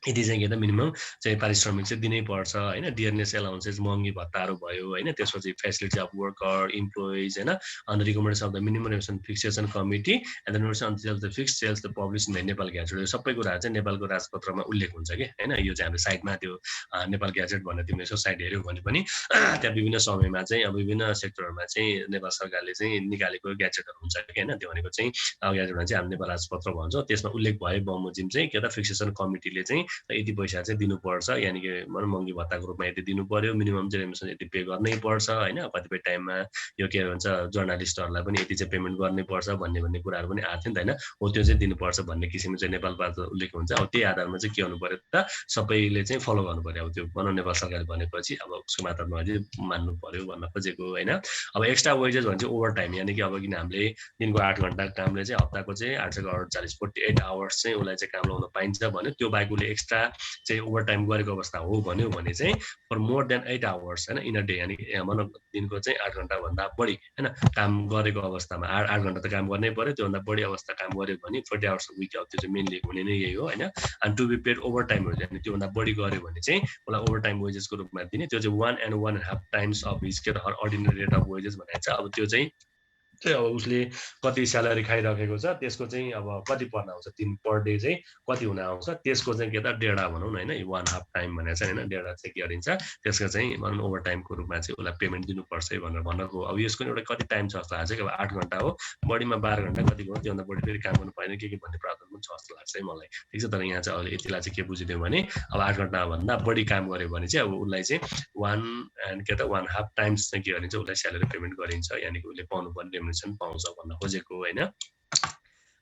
यति चाहिँ के त मिनिमम चाहिँ पारिश्रमिक चाहिँ दिनै पर्छ होइन। डियरनेस एलाउन्सेस महँगी भत्ताहरू भयो होइन। त्यसपछि फेसिलिटी अफ वर्कर इम्प्लोइज होइन, अन्त recommendation of the minimum remuneration fixation committee and the notice on the fix sells the publish in the Nepal gazette. सबै कुराहरू चाहिँ नेपालको राजपत्रमा उल्लेख हुन्छ कि होइन। यो चाहिँ हाम्रो साइडमा त्यो नेपाल ग्याजेट भन्ने तिमीले यसो साइड हेऱ्यौ भने पनि त्यहाँ विभिन्न समयमा चाहिँ अब विभिन्न सेक्टरमा चाहिँ नेपाल सरकारले चाहिँ निकालेको ग्याजेटहरू हुन्छ कि होइन। त्यो भनेको चाहिँ ग्याजेटमा चाहिँ हाम्रो नेपाल राजपत्र भन्छ, त्यसमा उल्लेख भए बमोजिम चाहिँ के त फिक्सेसन कमिटीले चाहिँ यति पैसा चाहिँ दिनुपर्छ, यानि कि महँगी भत्ताको रूपमा यति दिनु पर्यो, मिनिमम चाहिँ रेमुनेरेसन यति पे गर्नै पर्छ होइन। कतिपय टाइममा यो के भन्छ जर्नलिस्टहरूलाई पनि यति चाहिँ पेमेन्ट गर्नै पर्छ भन्ने कुराहरू पनि आएको थियो नि त होइन। हो त्यो चाहिँ दिनुपर्छ भन्ने किसिमको चाहिँ नेपालमा उल्लेख हुन्छ। अब त्यही आधारमा चाहिँ के गर्नु पर्यो त, सबैले चाहिँ फलो गर्नु पर्यो। अब त्यो भनौँ नेपाल सरकारले भनेपछि अब उसको मात्रामा अझै मान्नु पर्यो भन्न खोजेको होइन। अब एक्स्ट्रा वेजेस भन्छ ओभर टाइम, यानि कि अब किन हामीले दिनको 8 घण्टा कामले चाहिँ हप्ताको चाहिँ 8 × 48 48 आवर्स चाहिँ उसलाई चाहिँ काम लगाउन पाइन्छ भन्यो। त्यो बाहेक उसले एक्स्ट्रा चाहिँ ओभर टाइम गरेको अवस्था हो भन्यो भने चाहिँ फर मोर देन 8 आवर्स होइन इन अ डे, यानि भनौँ दिनको चाहिँ 8 घण्टाभन्दा बढी होइन काम गरेको अवस्थामा 8 घण्टा त काम गर्नै पर्यो, त्योभन्दा बढी अवस्था काम गर्यो भने 40 आवर्स विक, अब त्यो चाहिँ मेनली हुने नै यही हो होइन। And to be paid over टाइमहरू चाहिँ त्योभन्दा बढी गर्यो भने चाहिँ उसलाई ओभर टाइम वेजेसको रूपमा दिने। त्यो चाहिँ 1 and 1.5 टाइम्स अफ हिज के अर्डिनरी रेट अफ वेजेस भनेको छ। अब त्यो चाहिँ अब उसले कति स्यालेरी खाइराखेको छ त्यसको चाहिँ अब कति पर्न आउँछ, दिन पर डे चाहिँ कति हुन आउँछ, त्यसको चाहिँ के त डेढा भनौँ न होइन। 1/2 टाइम भनेर चाहिँ होइन, डेढा चाहिँ के गरिन्छ, त्यसको चाहिँ भनौँ ओभर टाइमको रूपमा चाहिँ उसलाई पेमेन्ट दिनुपर्छ है भनेर भन्नको। अब यसको एउटा कति टाइम छ जस्तो लाग्छ कि अब 8 घण्टा हो, बढीमा 12 घण्टा कति भयो, त्योभन्दा बढी फेरि काम गर्नु पाएन के भन्ने प्रावधान पनि छ जस्तो लाग्छ है मलाई। ठिक छ, तर यहाँ चाहिँ अहिले यतिलाई चाहिँ के बुझिदियो भने अब 8 घण्टाभन्दा बढी काम गर्यो भने चाहिँ अब उसलाई चाहिँ 1 and के त 1/2 टाइम्स चाहिँ के गरिन्छ, उसलाई स्यालेरी पेमेन्ट गरिन्छ, यानि कि उसले पाउनुपर्ने रेमुनेरेसन पाउँछ भन्न खोजेको होइन।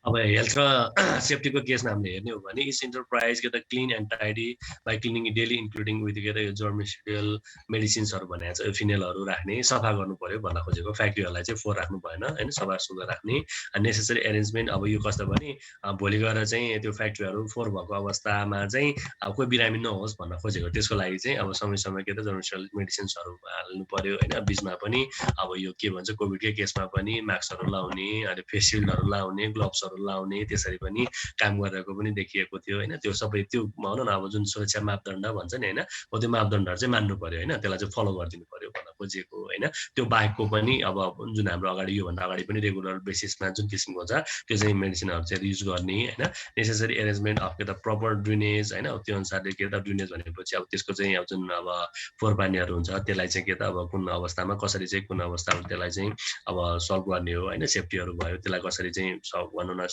अब हेल्थ र सेफ्टीको केसमा हामीले हेर्ने हो भने इस इन्टरप्राइज के त clean and tidy by cleaning daily including with के त यो जर्मिसिडियल मेडिसिन्सहरू भनेको चाहिँ फिनेलहरू राख्ने, सफा गर्नु पर्यो भन्न खोजेको। फ्याक्ट्रीहरूलाई चाहिँ फोहोर राख्नु भएन होइन, सफा सुग्घर राख्ने। नेसेसरी एरेन्जमेन्ट, अब यो कस्तो भने भोलि गएर चाहिँ त्यो फ्याक्ट्रीहरू फोहोर भएको अवस्थामा चाहिँ अब कोही बिरामी नहोस् भन्न खोजेको। त्यसको लागि चाहिँ अब समय समय के त जर्मिसिडियल मेडिसिन्सहरू हाल्नु पर्यो होइन। बिचमा पनि अब यो के भन्छ कोभिडकै केसमा पनि मास्कहरू लाउने, अनि फेस सिल्डहरू लाउने, ग्लोभ्सहरू मास्कहरू लाउने त्यसरी पनि काम गरिरहेको पनि देखिएको थियो हैन त्यो सबै त्यो भनौँ न अब जुन सुरक्षा मापदण्ड भन्छ नि हैन हो त्यो मापदण्डहरू चाहिँ मान्नु पर्यो हैन त्यसलाई चाहिँ फलो गरिदिनु पर्यो भन्न खोजेको हैन त्यो बाहेकको पनि अब जुन हाम्रो अगाडि योभन्दा अगाडि पनि रेगुलर बेसिसमा जुन किसिमको छ त्यो चाहिँ मेडिसिनहरू चाहिँ युज गर्ने हैन नेसेसरी एरेन्जमेन्ट अफ के त प्रपर ड्रेनेज हैन त्यो अनुसारले के त ड्रेनेज भनेपछि अब त्यसको चाहिँ अब जुन अब फोहोर पानीहरू हुन्छ त्यसलाई चाहिँ के त अब कुन अवस्थामा कसरी चाहिँ कुन अवस्थामा त्यसलाई चाहिँ अब सल्भ गर्ने हो हैन सेफ्टीहरू भयो त्यसलाई कसरी चाहिँ भनौँ न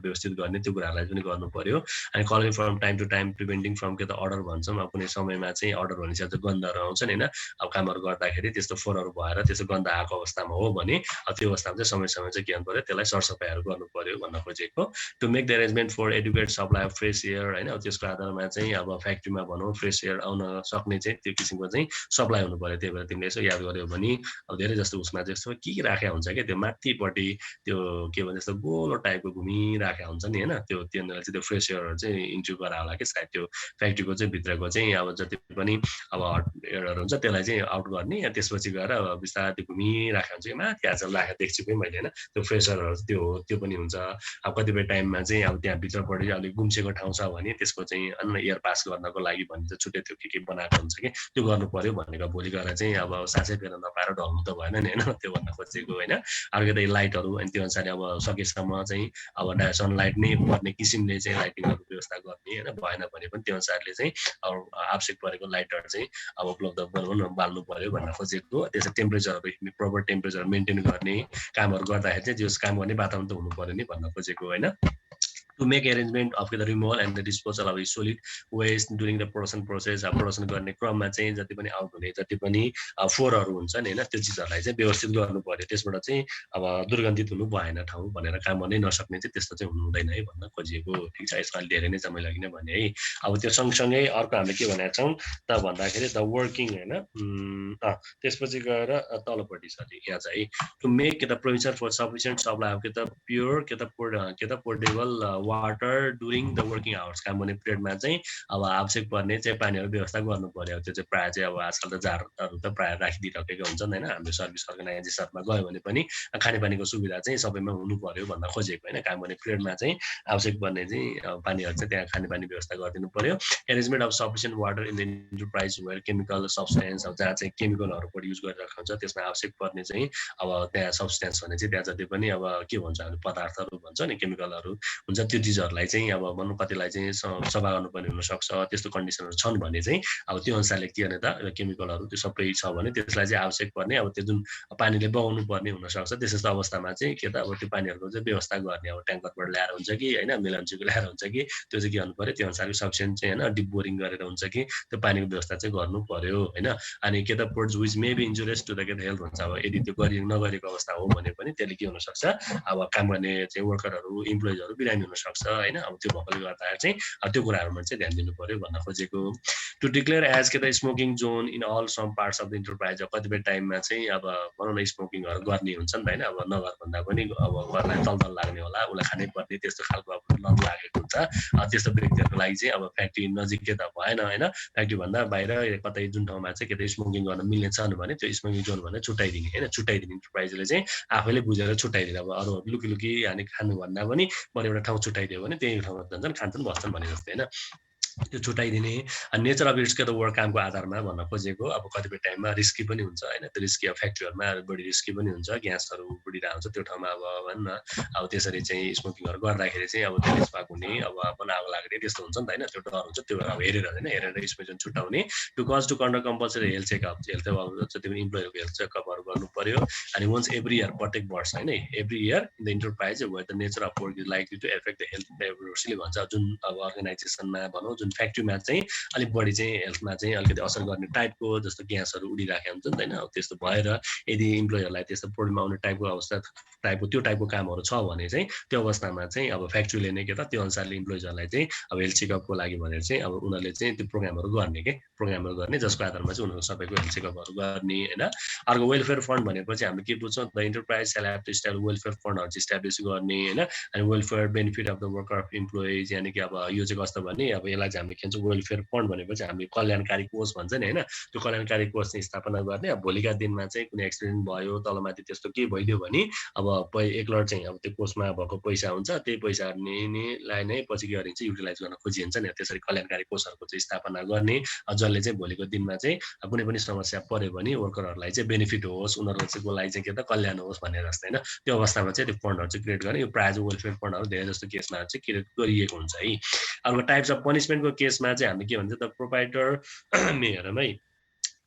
व्यवस्थित गर्ने त्यो कुराहरूलाई पनि गर्नु पर्यो अनि calling from time to time preventing from के त अर्डर भन्छौँ अब कुनै समयमा चाहिँ अर्डर भनेपछि अब गन्धहरू आउँछ नि हैन अब कामहरू गर्दाखेरि त्यस्तो फोहोरहरू भएर त्यस्तो गन्ध आएको अवस्थामा हो भने त्यो अवस्थामा चाहिँ समय समय चाहिँ के गर्नु पर्यो त्यसलाई सरसफाइहरू गर्नु पर्यो भन्न खोजेको to make the arrangement for adequate supply of fresh air हैन त्यसको आधारमा चाहिँ अब फ्याक्ट्रीमा भनौँ फ्रेस एयर आउन सक्ने चाहिँ त्यो किसिमको चाहिँ सप्लाई हुनु पर्यो त्यही भएर तिमीले यसो याद गर्यो भने अब धेरै जस्तो उसमा चाहिँ यस्तो के राखेको हुन्छ क्या त्यो माथिपट्टि त्यो के भन्छ जस्तो गोलो टाइपको घुमिराखेको हुन्छ नि हैन त्यो त्यहाँनिर चाहिँ त्यो फ्रेस एयरहरू चाहिँ इन्ट्री गरायो होला कि सायद त्यो फ्याक्ट्रीको चाहिँ भित्रको चाहिँ अब जति पनि अब एयरहरू हुन्छ त्यसलाई चाहिँ आउट गर्ने त्यसपछि गएर अब बिस्तारै त्यो घुमिराखेको हुन्छ कि माथि आजकल राखेको देख्छु कि मैले हैन त्यो फ्रेसरहरू त्यो पनि हुन्छ अब कतिपय टाइममा चाहिँ अब त्यहाँ भित्रपट्टि अलिक गुम्सेको ठाउँ छ भने त्यसको चाहिँ अन्न एयर पास गर्नको लागि भने चाहिँ छुट्टै त्यो के बनाएको हुन्छ कि त्यो गर्नु पर्यो भनेको भोलि गएर चाहिँ अब सासै फेर नपाएर ढल्नु त भएन नि हैन त्यो भन्न खोजेको हैन अर्को त लाइटहरू अनि त्यो अनुसारले अब सकेसम्म चाहिँ अब सनलाइट नै पर्ने किसिमले चाहिँ लाइटिङहरू व्यवस्था गर्ने हैन भएन भने पनि त्यो अनुसारले चाहिँ अब आवश्यक परेको लाइटहरू चाहिँ अब उपलब्ध गराउन बाल्नु पर्यो भन्न खोजेको त्यसै टेम्परेचरहरू प्रपर टेम्परेचर मेन्टेन गर्ने कामहरू गर्दाखेरि चाहिँ त्यो काम गर्ने वातावरण त हुनु पर्यो नि भन्न खोजेको हैन to make arrangement of the removal and the disposal of solid waste during the production process production गर्ने क्रममा चाहिँ जति पनि आउट हुने जति पनि फोहोरहरू हुन्छ नि हैन त्यो चिजहरूलाई चाहिँ व्यवस्थित गर्नु पर्यो त्यसबाट चाहिँ अब दुर्गन्धित हुनु भएन ठाउँ भनेर काम गर्नै नसक्ने चाहिँ त्यस्तो चाहिँ हुनु हुँदैन है भन्न खोजिएको ठीक छ यसमा धेरै नै मैले अघि नै भने है अब त्यो सँगसँगै अर्को हामीले के भनेका छौँ त भन्दाखेरि द वर्किङ हैन त्यसपछि गएर तलपट्टि छ यहाँ चाहिँ to make the provision for sufficient supply of के त प्योर के त portable water during the working hours काम गर्ने पिरियडमा चाहिँ अब आवश्यक पर्ने चाहिँ पानीहरू व्यवस्था गर्नु पर्यो त्यो चाहिँ प्रायः चाहिँ अब आजकल त जारहरू त प्रायः राखिदिइराखेको हुन्छन् हैन हाम्रो सर्भिस अर्गनाइजेसनमा गयो भने पनि खानेपानीको सुविधा चाहिँ सबैमा हुनु पर्यो भन्न खोजेको हैन काम गर्ने पिरियडमा चाहिँ आवश्यक पर्ने चाहिँ पानीहरू चाहिँ त्यहाँ खानेपानी व्यवस्था गरिदिनु पर्यो arrangement of sufficient water in the enterprise where chemical substance अब जहाँ चाहिँ केमिकलहरू पनि युज गरिरहेको हुन्छ त्यसमा आवश्यक पर्ने चाहिँ अब त्यहाँ सब्सटेन्स भने चाहिँ त्यहाँ जति पनि अब के भन्छ हामीले पदार्थहरू भन्छ नि केमिकलहरू हुन्छ त्यो चिजहरूलाई चाहिँ अब भनौँ कतिलाई चाहिँ सफा गर्नुपर्ने हुनसक्छ त्यस्तो कन्डिसनहरू छन् भने चाहिँ अब त्यो अनुसारले के गर्ने त केमिकलहरू त्यो सबै छ भने त्यसलाई चाहिँ आवश्यक पर्ने अब त्यो जुन पानीले बगाउनु पर्ने हुनसक्छ त्यस्तो अवस्थामा चाहिँ के त अब त्यो पानीहरूको चाहिँ व्यवस्था गर्ने अब ट्याङ्करबाट ल्याएर हुन्छ कि होइन मिलान्चीको ल्याएर हुन्छ कि त्यो चाहिँ के गर्नु पर्यो त्यो अनुसारले सफिसिएन्ट चाहिँ होइन डिप बोरिङ गरेर हुन्छ कि त्यो पानीको व्यवस्था चाहिँ गर्नु पर्यो होइन अनि के त prods which may be injurious to the के त हेल्थ हुन्छ अब यदि त्यो नगरेको अवस्था हो भने पनि त्यसले के हुनसक्छ अब काम गर्ने चाहिँ वर्करहरू इम्प्लोइजहरू बिरामी हुनसक्छ हैन अब त्यो भएकोले गर्दाखेरि चाहिँ त्यो कुराहरुमा चाहिँ ध्यान दिनु पर्यो भन्न खोजेको टु डिक्लेयर एज के त smoking zone in all some parts of the enterprise कतिपय टाइममा चाहिँ अब भनौँ न स्मोकिङहरू गर्ने हुन्छ नि त हैन अब नगर भन्दा पनि अब घरलाई तलतल लाग्ने होला उसलाई खानै पर्ने त्यस्तो खालको अब लत लागेको हुन्छ त्यस्तो व्यक्तिहरुको लागि चाहिँ अब फ्याक्ट्री नजिकै त भएन हैन फ्याक्ट्री भन्दा बाहिर कतै जुन ठाउँमा चाहिँ के त स्मोकिङ गर्न मिल्ने छ भने त्यो स्मोकिङ जोन भनेर छुट्याइदिने हैन छुट्याइदिने इन्टरप्राइजले चाहिँ आफैले बुझेर छुट्याइदिने अब अरू लुकी लुकी हानि खानु भन्दा पनि बरु एउटा ठाउँ छुट्याइदियो भने त्यही ठाउँमा जान्छन् खान्छन् बस्छन् भने जस्तै हैन त्यो छुट्याइदिने नेचर अफ इट्स के त वर्क कामको आधारमा भन्न खोजेको अब कतिपय टाइममा रिस्की पनि हुन्छ हैन त्यो रिस्की अब फ्याक्ट्रीहरुमा बढी रिस्की पनि हुन्छ ग्यासहरु बढिरहेको हुन्छ त्यो ठाउँमा अब भन्न न अब त्यसरी चाहिँ स्मोकिङहरु गर्दाखेरि चाहिँ अब त्यसले स्पार्क हुने अब आगो लाग्ने त्यस्तो हुन्छ नि त हैन त्यो डर हुन्छ त्यो अब हेरेर स्मोकिङ छुटाउने to cause to conduct compulsory health checkup health जति पनि इम्प्लोइहरुको हेल्थ चेकअपहरु गर्नु पर्यो अनि वन्स एभ्री इयर प्रत्येक वर्ष हैन every year in the enterprise where the nature of work is likely to affect the health diversity भन्छ जुन अब अर्गनाइजेसनमा भनौं जुन फ्याक्ट्रीमा चाहिँ अलिक बढी चाहिँ हेल्थमा चाहिँ अलिकति असर गर्ने टाइपको जस्तो ग्यासहरु उडिराखेको हुन्छ नि त हैन त्यस्तो भएर यदि इम्प्लोइहरुलाई त्यस्तो प्रब्लम आउने टाइपको अवस्था त्यो टाइपको कामहरु छ भने चाहिँ त्यो अवस्थामा चाहिँ अब फ्याक्ट्रीले नै के त त्यो अनुसारले इम्प्लोइजहरुलाई चाहिँ अब हेल्थ चेकअपको लागि भनेर चाहिँ अब उनीहरुले चाहिँ त्यो प्रोग्रामहरु गर्ने जसको आधारमा चाहिँ उनीहरु सबैको हेल्थ चेकअपहरु गर्ने हैन अर्को वेलफेयर फन्ड भनेपछि हामीले के बुझ्छौँ the enterprise shall have to establish welfare फन्डहरु चाहिँ स्टाब्लिश गर्ने हैन अनि welfare benefit of the worker of employees यानी कि अब यो चाहिँ कस्तो भने अब यसलाई चाहिँ हामीले के भन्छ वेलफेयर फन्ड भनेपछि हामीले कल्याणकारी कोष भन्छ नि हैन त्यो कल्याणकारी कोष चाहिँ स्थापना गर्ने अब भोलिका दिनमा चाहिँ कुनै एक्सिडेन्ट भयो तलमाथि त्यस्तो के भइदियो भने अब एकलट चाहिँ अब त्यो कोषमा भएको पैसा हुन्छ त्यही पैसालाई नै पछि के गरिन्छ युटिलाइज गर्न खोजिन्छ नि त्यसरी कल्याणकारी कोषहरूको चाहिँ स्थापना गर्ने जसले चाहिँ भोलिको दिनमा चाहिँ कुनै पनि समस्या पर्यो भने वर्करहरूलाई चाहिँ बेनिफिट होस् उनीहरूको लागि चाहिँ के त कल्याण होस् भनेर जस्तै हैन त्यो अवस्थामा चाहिँ त्यो फन्डहरू चाहिँ क्रिएट गर्ने यो प्रायः चाहिँ वेलफेयर फन्डहरू धेरै जस्तो केसमा चाहिँ क्रिएट गरिएको हुन्छ है अर्को टाइप्स अफ पनिसमेन्टको केसमा चाहिँ हामीले के भन्छ त प्रोपाइटर मे हेरौँ है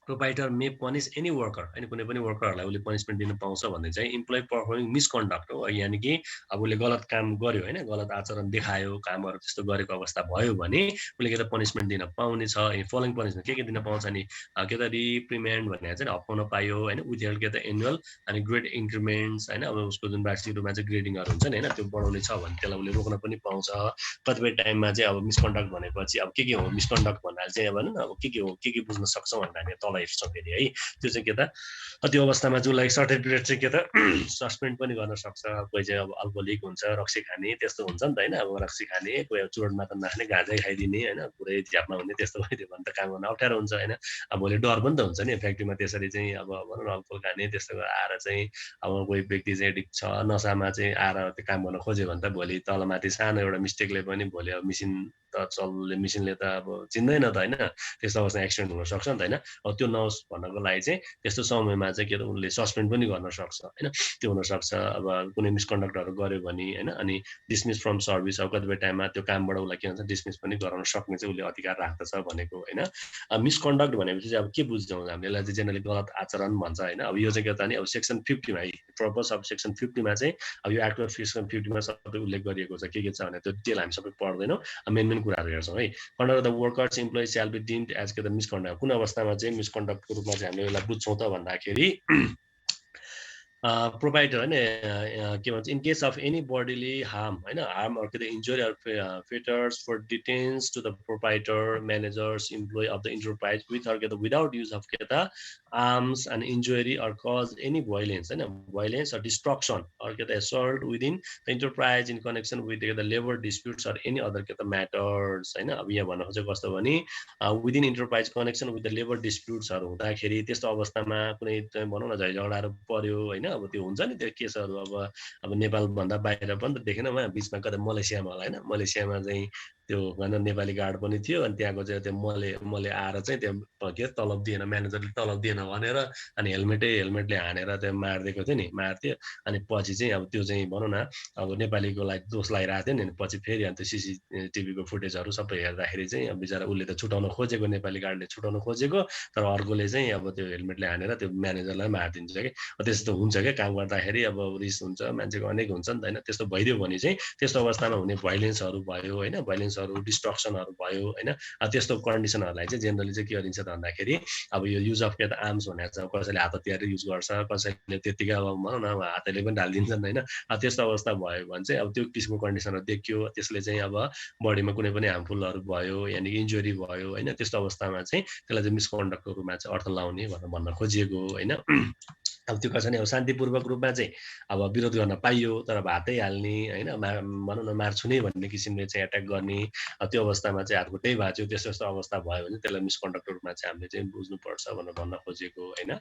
प्रोपाइटर मे पनिस एनी वर्कर होइन कुनै पनि वर्करहरूलाई उसले पनिसमेन्ट दिन पाउँछ भन्ने चाहिँ इम्प्लोइ पर्फर्मिङ मिसकन्डक्ट हो यानि कि अब उसले गलत काम गर्यो होइन गलत आचरण देखायो कामहरू त्यस्तो गरेको अवस्था भयो भने उसले के त पनिसमेन्ट दिन पाउने छ फलोइङ पनिसमेन्ट के दिन पाउँछ नि के त रिप्रिमेन्ड भनेर चाहिँ हप्काउन पायो होइन विथ के त एनुअल अनि ग्रेड इन्क्रिमेन्ट्स होइन अब उसको जुन वार्षिक रूपमा चाहिँ ग्रेडिङहरू हुन्छ नि होइन त्यो बढाउने छ भने त्यसलाई उसले रोक्न पनि पाउँछ कतिपय टाइममा चाहिँ अब मिसकन्डक्ट भनेपछि अब के हो मिसकन्डक्ट भन्नाले चाहिँ भनौँ न अब के हो के बुझ्न सक्छौँ भन्दाखेरि तल हेर्छौँ फेरि है त्यो चाहिँ के त त्यो अवस्थामा जसलाई सर्टेन पिरियड चाहिँ के त सस्पेन्ड पनि गर्न सक्छ कोही चाहिँ अब अल्कोहोलिक हुन्छ रक्सी खाने त्यस्तो हुन्छ नि त होइन अब रक्सी खाने कोही अब चुरोट मात्र नखाने गाँजै खाइदिने होइन पुरै झ्यापमा हुने त्यस्तो भइदियो भने त काम गर्न अप्ठ्यारो हुन्छ होइन अब भोलि डर पनि त हुन्छ नि फ्याक्ट्रीमा त्यसरी चाहिँ अब भनौँ न अल्कोहल खाने त्यस्तो आएर चाहिँ अब कोही व्यक्ति चाहिँ एडिक्ट छ नसामा चाहिँ आएर त्यो काम गर्न खोज्यो भने त भोलि तलमाथि सानो एउटा मिस्टेकले पनि भोलि अब मिसिनले त अब चिन्दैन त होइन त्यस्तो अवस्था एक्सिडेन्ट हुनसक्छ नि त होइन अब त्यो नहोस् भन्नको लागि चाहिँ त्यस्तो समयमा चाहिँ के त उनले सस्पेन्ड पनि गर्न सक्छ होइन त्यो हुनसक्छ अब कुनै मिसकन्डक्टहरू गर्यो भने होइन अनि डिसमिस फ्रम सर्भिस अब कतिपय टाइममा त्यो कामबाट उसलाई के भन्छ डिसमिस पनि गराउन सक्ने चाहिँ उसले अधिकार राख्दछ भनेको होइन मिसकन्डक्ट भनेपछि चाहिँ अब के बुझ्छौँ हामीले यसलाई चाहिँ जेनरली गलत आचरण भन्छ होइन अब यो चाहिँ के त नि अब सेक्सन 50मा पर्पस अफ सेक्सन 50मा चाहिँ अब यो एक्ट अफ सेक्सन 50मा सबै उल्लेख गरिएको छ के छ भने त्यो डिटेल हामी सबै पढ्दैनौँ मेन कुराहरू हेर्छौँ है कन्डक्ट द वर्कर्स इम्प्लोइ स्याल बी डिम्ड एज के द मिसकन्डक्ट कुन अवस्थामा चाहिँ मिसकन्डक्टको रूपमा चाहिँ हामीले यसलाई बुझ्छौँ त भन्दाखेरि प्रोभाइडर होइन के भन्छ in case of any bodily harm or के त injury or fetters for detains to the proprietor managers employee of the enterprise with or get without use of के त arms and injury or cause any violence होइन violence or destruction or get assault within the enterprise in connection with the labor disputes or any other के त matters होइन अब यहाँ भन्नु खोजेको कस्तो भने within enterprise connection with the labor disputes हरू हुँदाखेरि त्यस्तो अवस्थामा कुनै भनौँ न झै झगडाहरू पर्यो होइन अब त्यो हुन्छ नि त्यो केसहरू अब नेपालभन्दा बाहिर पनि त देखेन बिचमा कतै मलेसियामा होला होइन मलेसियामा चाहिँ त्यो भनौँ नेपाली गार्ड पनि थियो अनि त्यहाँको चाहिँ त्यो मले आएर चाहिँ त्यो के तलब दिएन म्यानेजरले तलब दिएन भनेर अनि हेलमेटले हानेर त्यो मारिदिएको थियो नि मार्थ्यो अनि पछि चाहिँ अब त्यो चाहिँ भनौँ न अब नेपालीको लागि दोष लगाइरहेको थियो नि पछि फेरि अनि त्यो सिसिटिभीको फुटेजहरू सबै हेर्दाखेरि चाहिँ अब बिचरा उसले त छुटाउन खोजेको नेपाली गार्डले छुटाउन खोजेको तर अर्कोले चाहिँ अब त्यो हेलमेटले हानेर त्यो म्यानेजरलाई मारिदिन्छ कि त्यस्तो हुन्छ क्या काम गर्दाखेरि अब रिस हुन्छ मान्छेको अनेक हुन्छ नि त होइन त्यस्तो भइदियो भने चाहिँ त्यस्तो अवस्थामा हुने भाइलेन्सहरू भयो होइन भाइलेन्सहरू डिस्ट्रक्सनहरू भयो होइन त्यस्तो कन्डिसनहरूलाई चाहिँ जेनरली चाहिँ के गरिन्छ त भन्दाखेरि अब यो युज अफ के त आर्म्स भनेको छ कसैले हात हतियार युज गर्छ कसैले त्यत्तिकै अब भनौँ न अब हातले पनि ढालिदिन्छन् होइन त्यस्तो अवस्था भयो भने चाहिँ अब त्यो किसिमको कन्डिसनहरू देखियो त्यसले चाहिँ अब बडीमा कुनै पनि हार्मफुलहरू भयो यानि इन्जुरी भयो होइन त्यस्तो अवस्थामा चाहिँ त्यसलाई चाहिँ मिसकन्डक्टको रूपमा चाहिँ अर्थ लाउने भनेर भन्न खोजिएको होइन अब त्यो कसैले अब शान्तिपूर्वक रूपमा चाहिँ अब विरोध गर्न पाइयो तर अब हातै हाल्ने होइन भनौँ न मार्छु नै भन्ने किसिमले चाहिँ एट्याक गर्ने त्यो अवस्थामा चाहिँ हातखुट्टै भाँच्यो त्यस्तो यस्तो अवस्था भयो भने त्यसलाई मिसकन्डक्टको रूपमा चाहिँ हामीले चाहिँ बुझ्नुपर्छ भनेर भन्न खोजेको होइन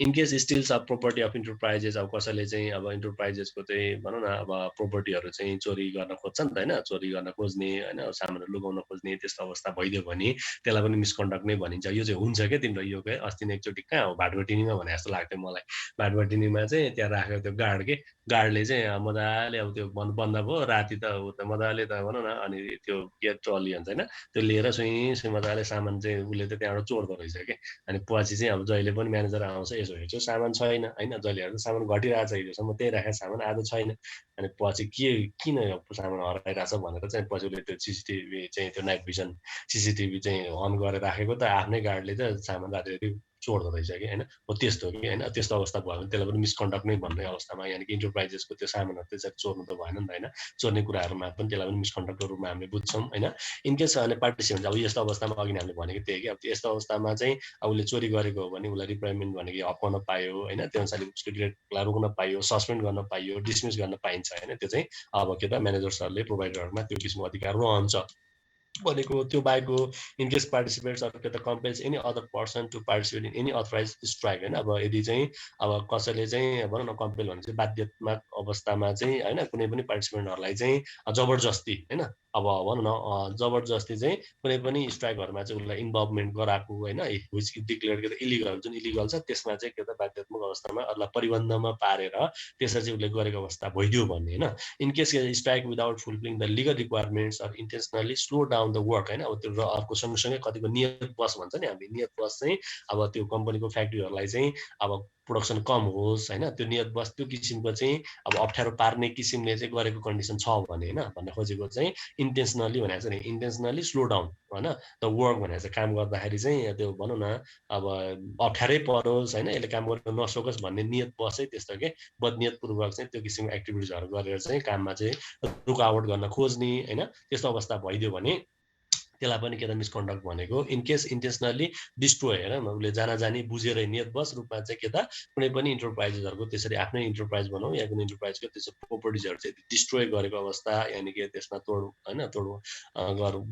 in case stills of property of enterprises अब कसैले चाहिँ अब इन्टरप्राइजेसको चाहिँ भनौँ न अब प्रोपर्टीहरू चाहिँ चोरी गर्न खोज्छ नि त होइन चोरी गर्न खोज्ने होइन सामानहरू लुगाउन खोज्ने त्यस्तो अवस्था भइदियो भने त्यसलाई पनि मिसकन्डक्ट नै भनिन्छ यो चाहिँ हुन्छ क्या तिम्रो यो क्या अस्ति नै एकचोटि कहाँ हो भाटबटिनीमा भने जस्तो लाग्थ्यो मलाई भाटबटिनीमा चाहिँ त्यहाँ राखेको त्यो गार्डले चाहिँ मजाले अब त्यो बन्द भयो राति त ऊ त मजाले त भनौँ न अनि त्यो के ट्रली हुन्छ होइन त्यो लिएर सुई मजाले सामान चाहिँ उसले त त्यहाँबाट चोर्दो रहेछ कि अनि पछि चाहिँ अब जहिले पनि म्यानेजर आउँछ यसो हेर्छु सामान छैन होइन जहिले हेर्दा सामान घटिरहेको छ हिजोसम्म त्यही राखेको सामान आज छैन अनि पछि किन सामान हराइरहेको छ भनेर चाहिँ पछि उसले त्यो सिसिटिभी चाहिँ त्यो नाइट भिजन सिसिटिभी चाहिँ अन गरेर राखेको त आफ्नै गार्डले त सामान राति चोर्दो रहेछ कि होइन हो त्यस्तो कि होइन त्यस्तो अवस्था भयो भने त्यसलाई पनि मिसकन्डक्ट नै भन्ने अवस्थामा यानि कि इन्टरप्राइजेसको त्यो सामानहरू चाहिँ चोर्नु त भएन नि त होइन चोर्ने कुराहरूमा पनि त्यसलाई पनि मिसकन्डक्टको रूपमा हामीले बुझ्छौँ होइन इनकेस अनि पार्टिसिपेन्ट अब यस्तो अवस्थामा अघि हामीले भनेको थिएँ कि अब यस्तो अवस्थामा चाहिँ अब उसले चोरी गरेको हो भने उसलाई रिप्राइमेन्ट भनेको हप्काउन पायो होइन त्यो अनुसारले उसको ग्रेडलाई रोक्न पाइयो सस्पेन्ड गर्न पाइयो डिसमिस गर्न पाइन्छ होइन त्यो चाहिँ अब के त म्यानेजर्सहरूले प्रोभाइडरहरूमा त्यो किसिमको अधिकार रहन्छ भनेको त्यो बाहेकको in case participates or the compels any other person to participate in any authorise strike होइन अब यदि चाहिँ अब कसैले चाहिँ भनौँ न कम्पेल भने चाहिँ बाध्यात्मक अवस्थामा चाहिँ होइन कुनै पनि पार्टिसिपेन्टहरूलाई चाहिँ जबरजस्ती होइन अब भनौँ न जबरजस्ती चाहिँ कुनै पनि स्ट्राइकहरूमा चाहिँ उसलाई इन्भल्भमेन्ट गराएको होइन विच डिक्लेयर के त इलिगल जुन इलिगल छ त्यसमा चाहिँ के त बाध्यात्मक अवस्थामा अरूलाई परिबन्धमा पारेर त्यसरी चाहिँ उसले गरेको अवस्था भइदियो भन्ने होइन in case strike without fulfilling the legal requirements or intentionally slow down the work होइन अब त्यो र अर्को सँगसँगै कतिको नियत बस भन्छ नि हामीले नियत बस चाहिँ अब त्यो कम्पनीको फ्याक्ट्रीहरूलाई चाहिँ अब प्रोडक्सन कम होस् होइन त्यो नियत बस त्यो किसिमको चाहिँ अब अप्ठ्यारो पार्ने किसिमले चाहिँ गरेको कन्डिसन छ भने होइन भन्न खोजेको चाहिँ इन्टेन्सनली भनेको चाहिँ इन्टेन्सनली स्लो डाउन होइन त वर्क भनेर चाहिँ काम गर्दाखेरि चाहिँ त्यो भनौँ न अब अप्ठ्यारै परोस् होइन यसले काम गर्न नसकोस् भन्ने नियत बसै त्यस्तो के बदनियतपूर्वक चाहिँ त्यो किसिमको एक्टिभिटिजहरू गरेर चाहिँ काममा चाहिँ रुकावट गर्न खोज्ने होइन त्यस्तो अवस्था भइदियो भने त्यसलाई पनि के त मिसकन्डक्ट भनेको इन केस इन्टेन्सनली डिस्ट्रोय होइन उसले जानी बुझेर नियतवश रूपमा चाहिँ के त कुनै पनि इन्टरप्राइजेसहरूको त्यसरी आफ्नै इन्टरप्राइज भनौँ या कुनै इन्टरप्राइजको त्यसो प्रोपर्टिजहरू चाहिँ डिस्ट्रोय गरेको अवस्था यानि कि त्यसमा तोड होइन तोड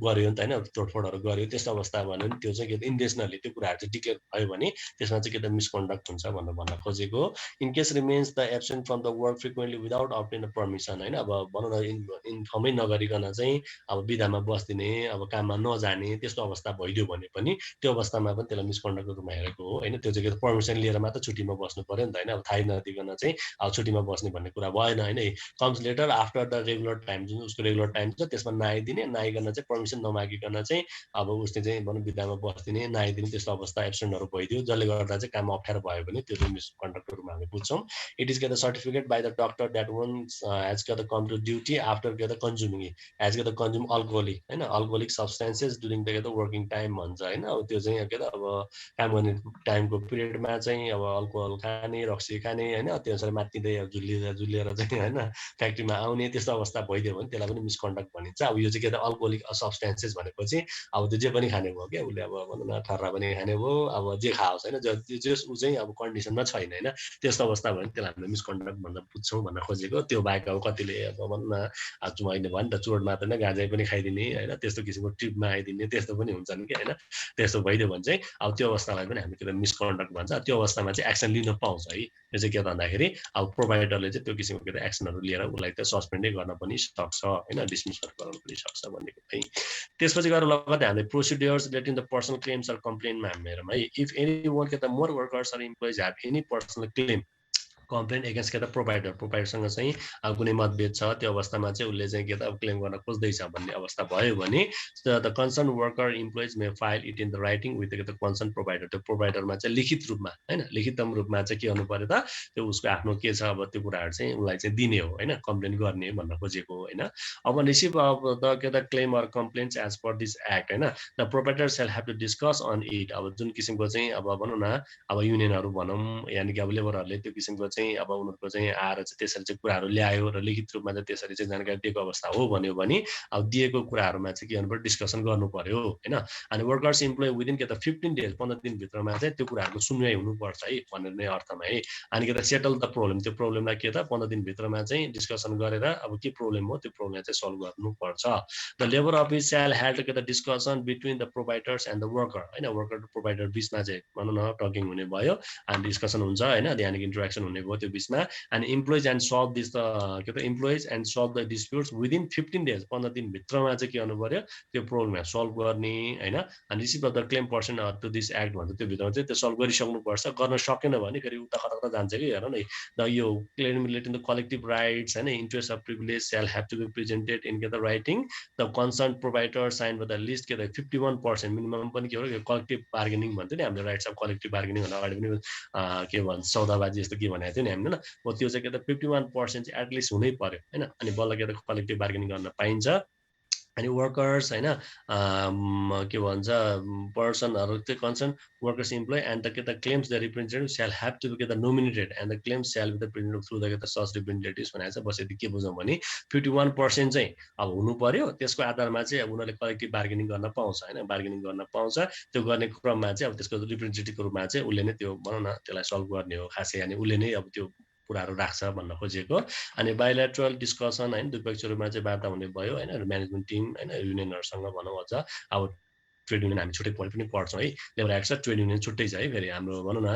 गर्यो नि त होइन तोडफोडहरू गर्यो त्यस्तो अवस्था भन्यो भने त्यो चाहिँ के त इन्टेन्सनली त्यो कुराहरू चाहिँ डिक्लेयर भयो भने त्यसमा चाहिँ के त मिसकन्डक्ट हुन्छ भनेर भन्न खोजेको in case remains the absent from the work frequently without obtain the permission होइन अब भनौँ न इन्फर्मै नगरिकन चाहिँ अब बिदामा बस्दिने अब काममा नजाने त्यस्तो अवस्था भइदियो भने पनि त्यो अवस्थामा पनि त्यसलाई मिसकन्डक्टको रूपमा हेरेको हो होइन त्यो चाहिँ पर्मिसन लिएर मात्र छुट्टीमा बस्नु पर्यो नि त होइन अब थाहै नदिकन चाहिँ अब छुट्टीमा बस्ने भन्ने कुरा भएन होइन comes later after the regular time जुन उसको रेगुलर टाइम छ त्यसमा नआइदिने नआइकन चाहिँ पर्मिसन नमागिकन चाहिँ अब उसले चाहिँ भनौँ बिदामा बस्दिने नआइदिने त्यस्तो अवस्था एब्सेन्टहरू भइदियो जसले गर्दा चाहिँ काम अप्ठ्यारो भयो भने त्यो चाहिँ मिसकन्डक्टको रूपमा हामी बुझ्छौँ इट इज के the certificate by the doctor that one has के the come to duty after के द कन्ज्युमिङ हेज के द कन्ज्युम अल्कोहोलिक होइन अल्कोहोलिक सब्सटेन्सेस ड्युरिङ द के त वर्किङ टाइम भन्छ होइन अब त्यो चाहिँ के त अब काम गर्ने टाइमको पिरियडमा चाहिँ अब अल्कोहल खाने रक्सी खाने होइन त्यो अनुसार माथिँदै जुलिएर चाहिँ होइन फ्याक्ट्रीमा आउने त्यस्तो अवस्था भइदियो भने त्यसलाई पनि मिसकन्डक्ट भनिन्छ अब यो चाहिँ के त अल्कोहोलिक सब्सटेन्सेस भनेपछि अब त्यो जे पनि खाने भयो क्या उसले अब भनौँ न ठर्रा पनि खाने भयो अब जे खाओस् होइन जस ऊ चाहिँ अब कन्डिसनमा छैन होइन त्यस्तो अवस्था भयो भने त्यसलाई हामीले मिसकन्डक्ट भनेर बुझ्छौँ भन्न खोजेको त्यो बाहेक अब कतिले अब भनौँ न मैले भयो नि त चोट मात्र नै गाँजा पनि खाइदिने होइन त्यस्तो किसिमको ट्रिपमा आइदिने त्यस्तो पनि हुन्छन् कि होइन त्यस्तो भइदियो भने चाहिँ अब त्यो अवस्थालाई पनि हामी के मिसकन्डक्ट भन्छ त्यो अवस्थामा चाहिँ एक्सन लिन पाउँछ है यो चाहिँ के भन्दाखेरि अब प्रोभाइडरले चाहिँ त्यो किसिमको के त एक्सनहरू लिएर उसलाई त सस्पेन्डै गर्न पनि सक्छ होइन डिसमिसहरू गराउन पनि सक्छ भनेको है त्यसपछि गएर लगतै हामीले procedures relating the personal claims or कम्प्लेनमा हामी हेरौँ है इफ एनी वान के त more workers or employees have any personal claim complain against के त प्रोभाइडरसँग चाहिँ अब कुनै मतभेद छ त्यो अवस्थामा चाहिँ उसले चाहिँ के त अब क्लेम गर्न खोज्दैछ भन्ने अवस्था भयो भने the concern worker employees may file it in the writing with के त कन्सर्न प्रोभाइडर त्यो प्रोभाइडरमा चाहिँ लिखित रूपमा होइन लिखितम रूपमा चाहिँ के गर्नु पर्यो त त्यो उसको आफ्नो के छ अब त्यो कुराहरू चाहिँ उसलाई चाहिँ दिने हो होइन कम्प्लेन गर्ने भन्न खोजेको होइन अब रिसिभ अब द के त claim or complaints as per this act होइन the provider shall have to discuss on it अब जुन किसिमको चाहिँ अब भनौँ न अब युनियनहरू भनौँ यानि कि अब लेबरहरूले त्यो किसिमको चाहिँ अब उनीहरूको चाहिँ आएर चाहिँ त्यसरी चाहिँ कुराहरू ल्यायो र लिखित रूपमा चाहिँ त्यसरी चाहिँ जानकारी दिएको अवस्था हो भन्यो भने अब दिएको कुराहरूमा चाहिँ के गर्नु पर्यो डिस्कसन गर्नु पर्यो होइन अनि वर्कर्स इम्प्लोइ विदिन के त 15 डेज 15 दिनभित्रमा चाहिँ त्यो कुराहरूको सुनवाई हुनुपर्छ है भन्ने नै अर्थमा है अनि के त सेटल द प्रब्लम त्यो प्रब्लमलाई के त 15 दिनभित्रमा चाहिँ डिस्कसन गरेर अब के प्रब्लम हो त्यो प्रब्लम चाहिँ सल्भ गर्नुपर्छ द लेबर अफिस स्याल ह्याड के त discussion between the providers and the worker होइन वर्कर र प्रोभाइडर बिचमा चाहिँ भनौँ न टकिङ हुने भयो अनि डिस्कसन हुन्छ होइन यानि इन्टरेक्सन हुने भयो त्यो बिचमा and employees and solve this के त employees and solve the disputes within 15 days 15 दिनभित्रमा चाहिँ के गर्नु पर्यो त्यो प्रब्लमलाई सल्भ गर्ने होइन अनि receive of the claim person to this act भन्छ त्यो भित्रमा चाहिँ त्यो सल्भ गरिसक्नुपर्छ गर्न सकेन भने फेरि उता खतरा जान्छ कि हेर न द यो claim relating the collective rights होइन interest of privilege shall have to be presented in के the writing the concern provider sign by the list के त 51% मिनिमम पनि के हो कलेक्टिभ बार्गेनिङ भन्थ्यो नि हामीले राइट्स अफ कलेक्टिभ बार्गेनिङ भन्दा अगाडि पनि के भन्छ सौदाबाजी जस्तो के भनेको थियो नि हामीले हो त्यो चाहिँ के त 51% चाहिँ एटलिस्ट हुनै पर्यो होइन अनि बल्ल के त कलेक्टिभ बार्गेनिङ गर्न पाइन्छ अनि वर्कर्स होइन के भन्छ पर्सनहरू त्यो concern workers employee and the के त claims the representative shall have to be के त nominated and the claims shall with the representative through the के त सच रिप्रेजेन्टेटिभ्स भनेको चाहिँ बस यदि के बुझौँ भने 51% चाहिँ अब हुनु पर्यो त्यसको आधारमा चाहिँ अब उनीहरूले कलेक्टिभ बार्गेनिङ गर्न पाउँछ होइन बार्गेनिङ गर्न पाउँछ त्यो गर्ने क्रममा चाहिँ अब त्यसको रिप्रेजेन्टेटिभको रूपमा चाहिँ उसले नै त्यो भनौँ न त्यसलाई सल्भ गर्ने हो खासै अनि उसले नै अब त्यो कुराहरू राख्छ भन्न खोजेको अनि बाइलेटरल डिस्कसन हैन द्विपक्षीयमा चाहिँ वार्ता हुने भयो हैन म्यानेजमेन्ट टिम हैन युनियनहरुसँग भनौँ अझ अब ट्रेड युनियन हामी छुट्टै पनि पढ्छौँ है लेबर एक्ट र ट्रेड युनियन छुट्टै छ है फेरि हाम्रो भनौँ न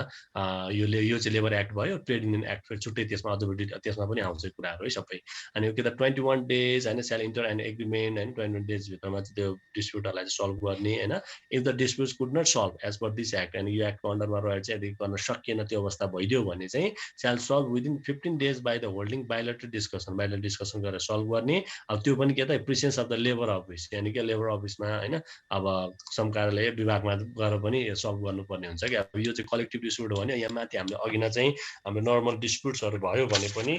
यो चाहिँ लेबर एक्ट भयो ट्रेड युनियन एक्ट फेरि छुट्टै त्यसमा अथोरिटी त्यसमा पनि आउँछ कुराहरू है सबै अनि के त 21 डेज हैन सेल इन्टर एन्ड एग्रीमेन्ट हैन 21 डेज भित्रमा चाहिँ त्यो डिस्प्युटहरूलाई सल्भ गर्ने हैन if the disputes could not solve as per this act अनि यो एक्टको अन्डरमा रहेर चाहिँ यदि गर्न सकिएन त्यो अवस्था भइदियो भने चाहिँ shall solve within 15 days by the holding bilateral discussion गरेर सल्भ गर्ने अब त्यो पनि के त presence of the labour office यानि कि लेबर अफिसमा हैन अब श्रम कार्यालय विभागमा गएर पनि सल्भ गर्नुपर्ने हुन्छ कि अब यो चाहिँ कलेक्टिभ डिस्प्युट हो भने यहाँ माथि हामीले अघि नै चाहिँ हाम्रो नर्मल डिस्प्युट्सहरू भयो भने पनि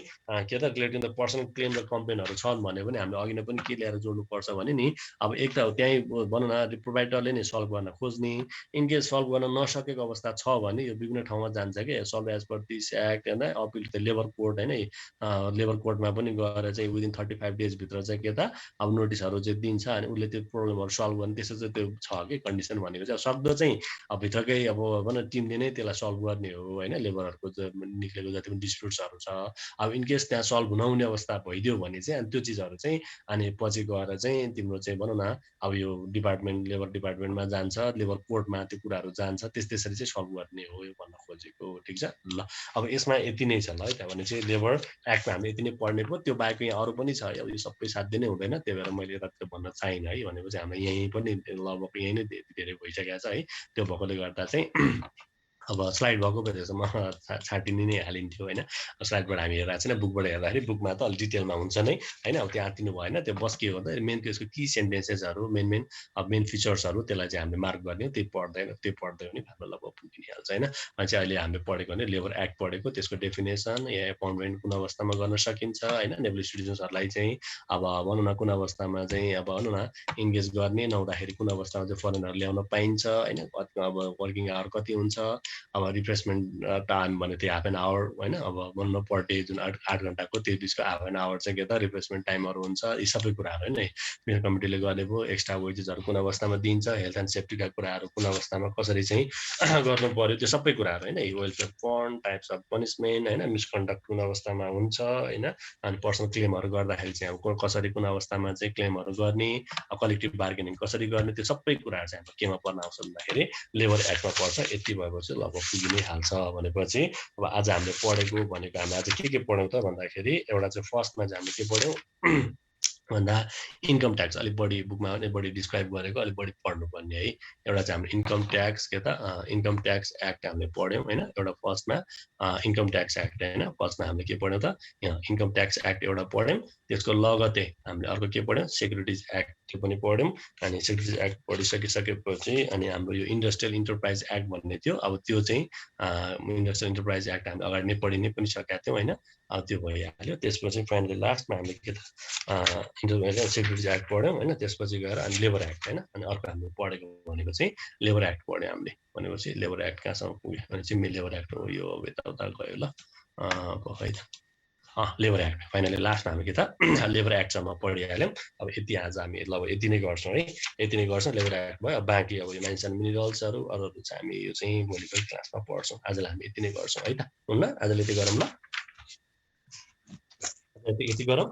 के त रिलेटिङ द पर्सनल क्लेम र कम्प्लेनहरू छन् भने पनि हामीले अघि नै पनि के ल्याएर जोड्नुपर्छ भने नि अब एक त त्यहीँ भनौँ न प्रोभाइडरले नै सल्भ गर्न खोज्ने इनकेस सल्भ गर्न नसकेको अवस्था छ भने यो विभिन्न ठाउँमा जान्छ कि solve as per this act होइन appeal to the labour court होइन लेबर कोर्टमा पनि गएर चाहिँ विदिन 35 डेजभित्र चाहिँ के त अब नोटिसहरू चाहिँ दिन्छ अनि उसले त्यो प्रब्लमहरू सल्भ गर्ने त्यसो चाहिँ त्यो छ कि कन्डिसन भनेको चाहिँ सक्दो चाहिँ अब भित्रकै अब भनौँ टिमले नै त्यसलाई सल्भ गर्ने हो होइन लेबरहरूको निक्लेको जति पनि डिस्प्युट्सहरू छ अब इनकेस त्यहाँ सल्भ नहुने अवस्था भइदियो भने चाहिँ अनि त्यो चिजहरू चाहिँ अनि पछि गएर चाहिँ तिम्रो चाहिँ भनौँ न अब यो डिपार्टमेन्ट लेबर डिपार्टमेन्टमा जान्छ लेबर कोर्टमा त्यो कुराहरू जान्छ त्यसरी चाहिँ सल्भ गर्ने हो यो भन्न खोजेको ठिक छ ल अब यसमा यति नै छ ल है त भने चाहिँ लेबर एक्टमा हामीले यति नै पढ्ने पो त्यो बाहेक यहाँ अरू पनि छ अब यो सबै साध्य नै हुँदैन त्यही भएर मैले यता त्यो भन्न चाहिनँ है भनेको चाहिँ हाम्रो यहीँ पनि लगभग यहीँ नै धेरै भइसकेको छ है त्यो भएकोले गर्दा चाहिँ अब स्लाइड भएको भए त्यसो म छाटिने नै हालिन्थ्यो होइन स्लाइडबाट हामी हेरेर चाहिँ बुकबाट हेर्दाखेरि बुकमा त अलिक डिटेलमा हुन्छ नै होइन अब त्यहाँ आत्तिनु भएन त्यो बस के भन्दा मेन त्यसको की सेन्टेन्सेसहरू मेन अब मेन फिचर्सहरू त्यसलाई चाहिँ हामीले मार्क गर्ने त्यही पढ्दै भने हाम्रो लगभग पुगिहाल्छ होइन अनि चाहिँ अहिले हामीले पढेको भने लेबर एक्ट पढेको त्यसको डेफिनेसन या एपोइन्टमेन्ट कुन अवस्थामा गर्न सकिन्छ होइन नेबल सिटिजन्सहरूलाई चाहिँ अब भनौँ न कुन अवस्थामा चाहिँ अब भनौँ न इन्गेज गर्ने नहुँदाखेरि कुन अवस्थामा चाहिँ फरेनर ल्याउन पाइन्छ होइन अब वर्किङ आवर कति हुन्छ अब रिफ्रेसमेन्ट टाइम भने त्यो हाफ एन आवर होइन अब भनौँ न पर डे जुन 8 घन्टाको त्यो बिचको हाफ एन आवर चाहिँ के त रिफ्रेसमेन्ट टाइमहरू हुन्छ यी सबै कुराहरू होइन मेरो कमिटीले गरेको एक्स्ट्रा वेजेसहरू कुन अवस्थामा दिन्छ हेल्थ एन्ड सेफ्टीका कुराहरू कुन अवस्थामा कसरी चाहिँ गर्नु पर्यो त्यो सबै कुराहरू होइन welfare fund types of punishment होइन मिसकन्डक्ट कुन अवस्थामा हुन्छ होइन अनि पर्सनल क्लेमहरू गर्दाखेरि चाहिँ अब कसरी कुन अवस्थामा चाहिँ क्लेमहरू गर्ने कलेक्टिभ बार्गेनिङ कसरी गर्ने त्यो सबै कुराहरू चाहिँ हाम्रो केमा पर्न आउँछ भन्दाखेरि लेबर एक्टमा पर्छ यति भएपछि लगभग पुगि नै हाल्छ भनेपछि अब आज हामीले पढेको भनेको हामीले आज के पढ्यौँ त भन्दाखेरि एउटा चाहिँ फर्स्टमा चाहिँ हामीले के पढ्यौँ भन्दा इन्कम ट्याक्स अलिक बढी बुकमा पनि बढी डिस्क्राइब गरेको अलिक बढी पढ्नुपर्ने है एउटा चाहिँ हाम्रो इन्कम ट्याक्स के त इन्कम ट्याक्स एक्ट हामीले पढ्यौँ होइन एउटा फर्स्टमा इन्कम ट्याक्स एक्ट होइन फर्स्टमा हामीले के पढ्यौँ त यहाँ इन्कम ट्याक्स एक्ट एउटा पढ्यौँ त्यसको लगतै हामीले अर्को के पढ्यौँ सेक्युरिटिज एक्ट त्यो पनि पढ्यौँ अनि सेक्युरिटिज एक्ट पढिसकिसकेपछि अनि हाम्रो यो इन्डस्ट्रियल इन्टरप्राइज एक्ट भन्ने थियो अब त्यो चाहिँ इन्डस्ट्रियल इन्टरप्राइज एक्ट हामीले अगाडि नै पढि नै पनि सकेका थियौँ होइन त्यो भइहाल्यो त्यसपछि फाइनली लास्टमा हामीले के त सेक्युरिटिज एक्ट पढ्यौँ होइन त्यसपछि गएर अनि लेबर एक्ट होइन अनि अर्को हामीले पढेको भनेको चाहिँ लेबर एक्ट पढ्यौँ हामीले भनेपछि लेबर एक्ट कहाँसम्म पुग्यो भने चाहिँ लेबर एक्ट हो यो अब यताउता गयो ल खै त लेबर एक्ट फाइनली लास्टमा हामी के त लेबर एक्टसम्म पढिहाल्यौँ अब यति आज हामी लगभग यति नै गर्छौँ है यति नै गर्छौँ लेबर एक्ट भयो अब बाँकी अब यो माइन्स एन्ड मिनरल्सहरू अरूहरू चाहिँ हामी यो चाहिँ भोलिको क्लासमा पढ्छौँ आजलाई हामी यति नै गर्छौँ है त हुन्न आजले यति गरौँ ल यति गरौँ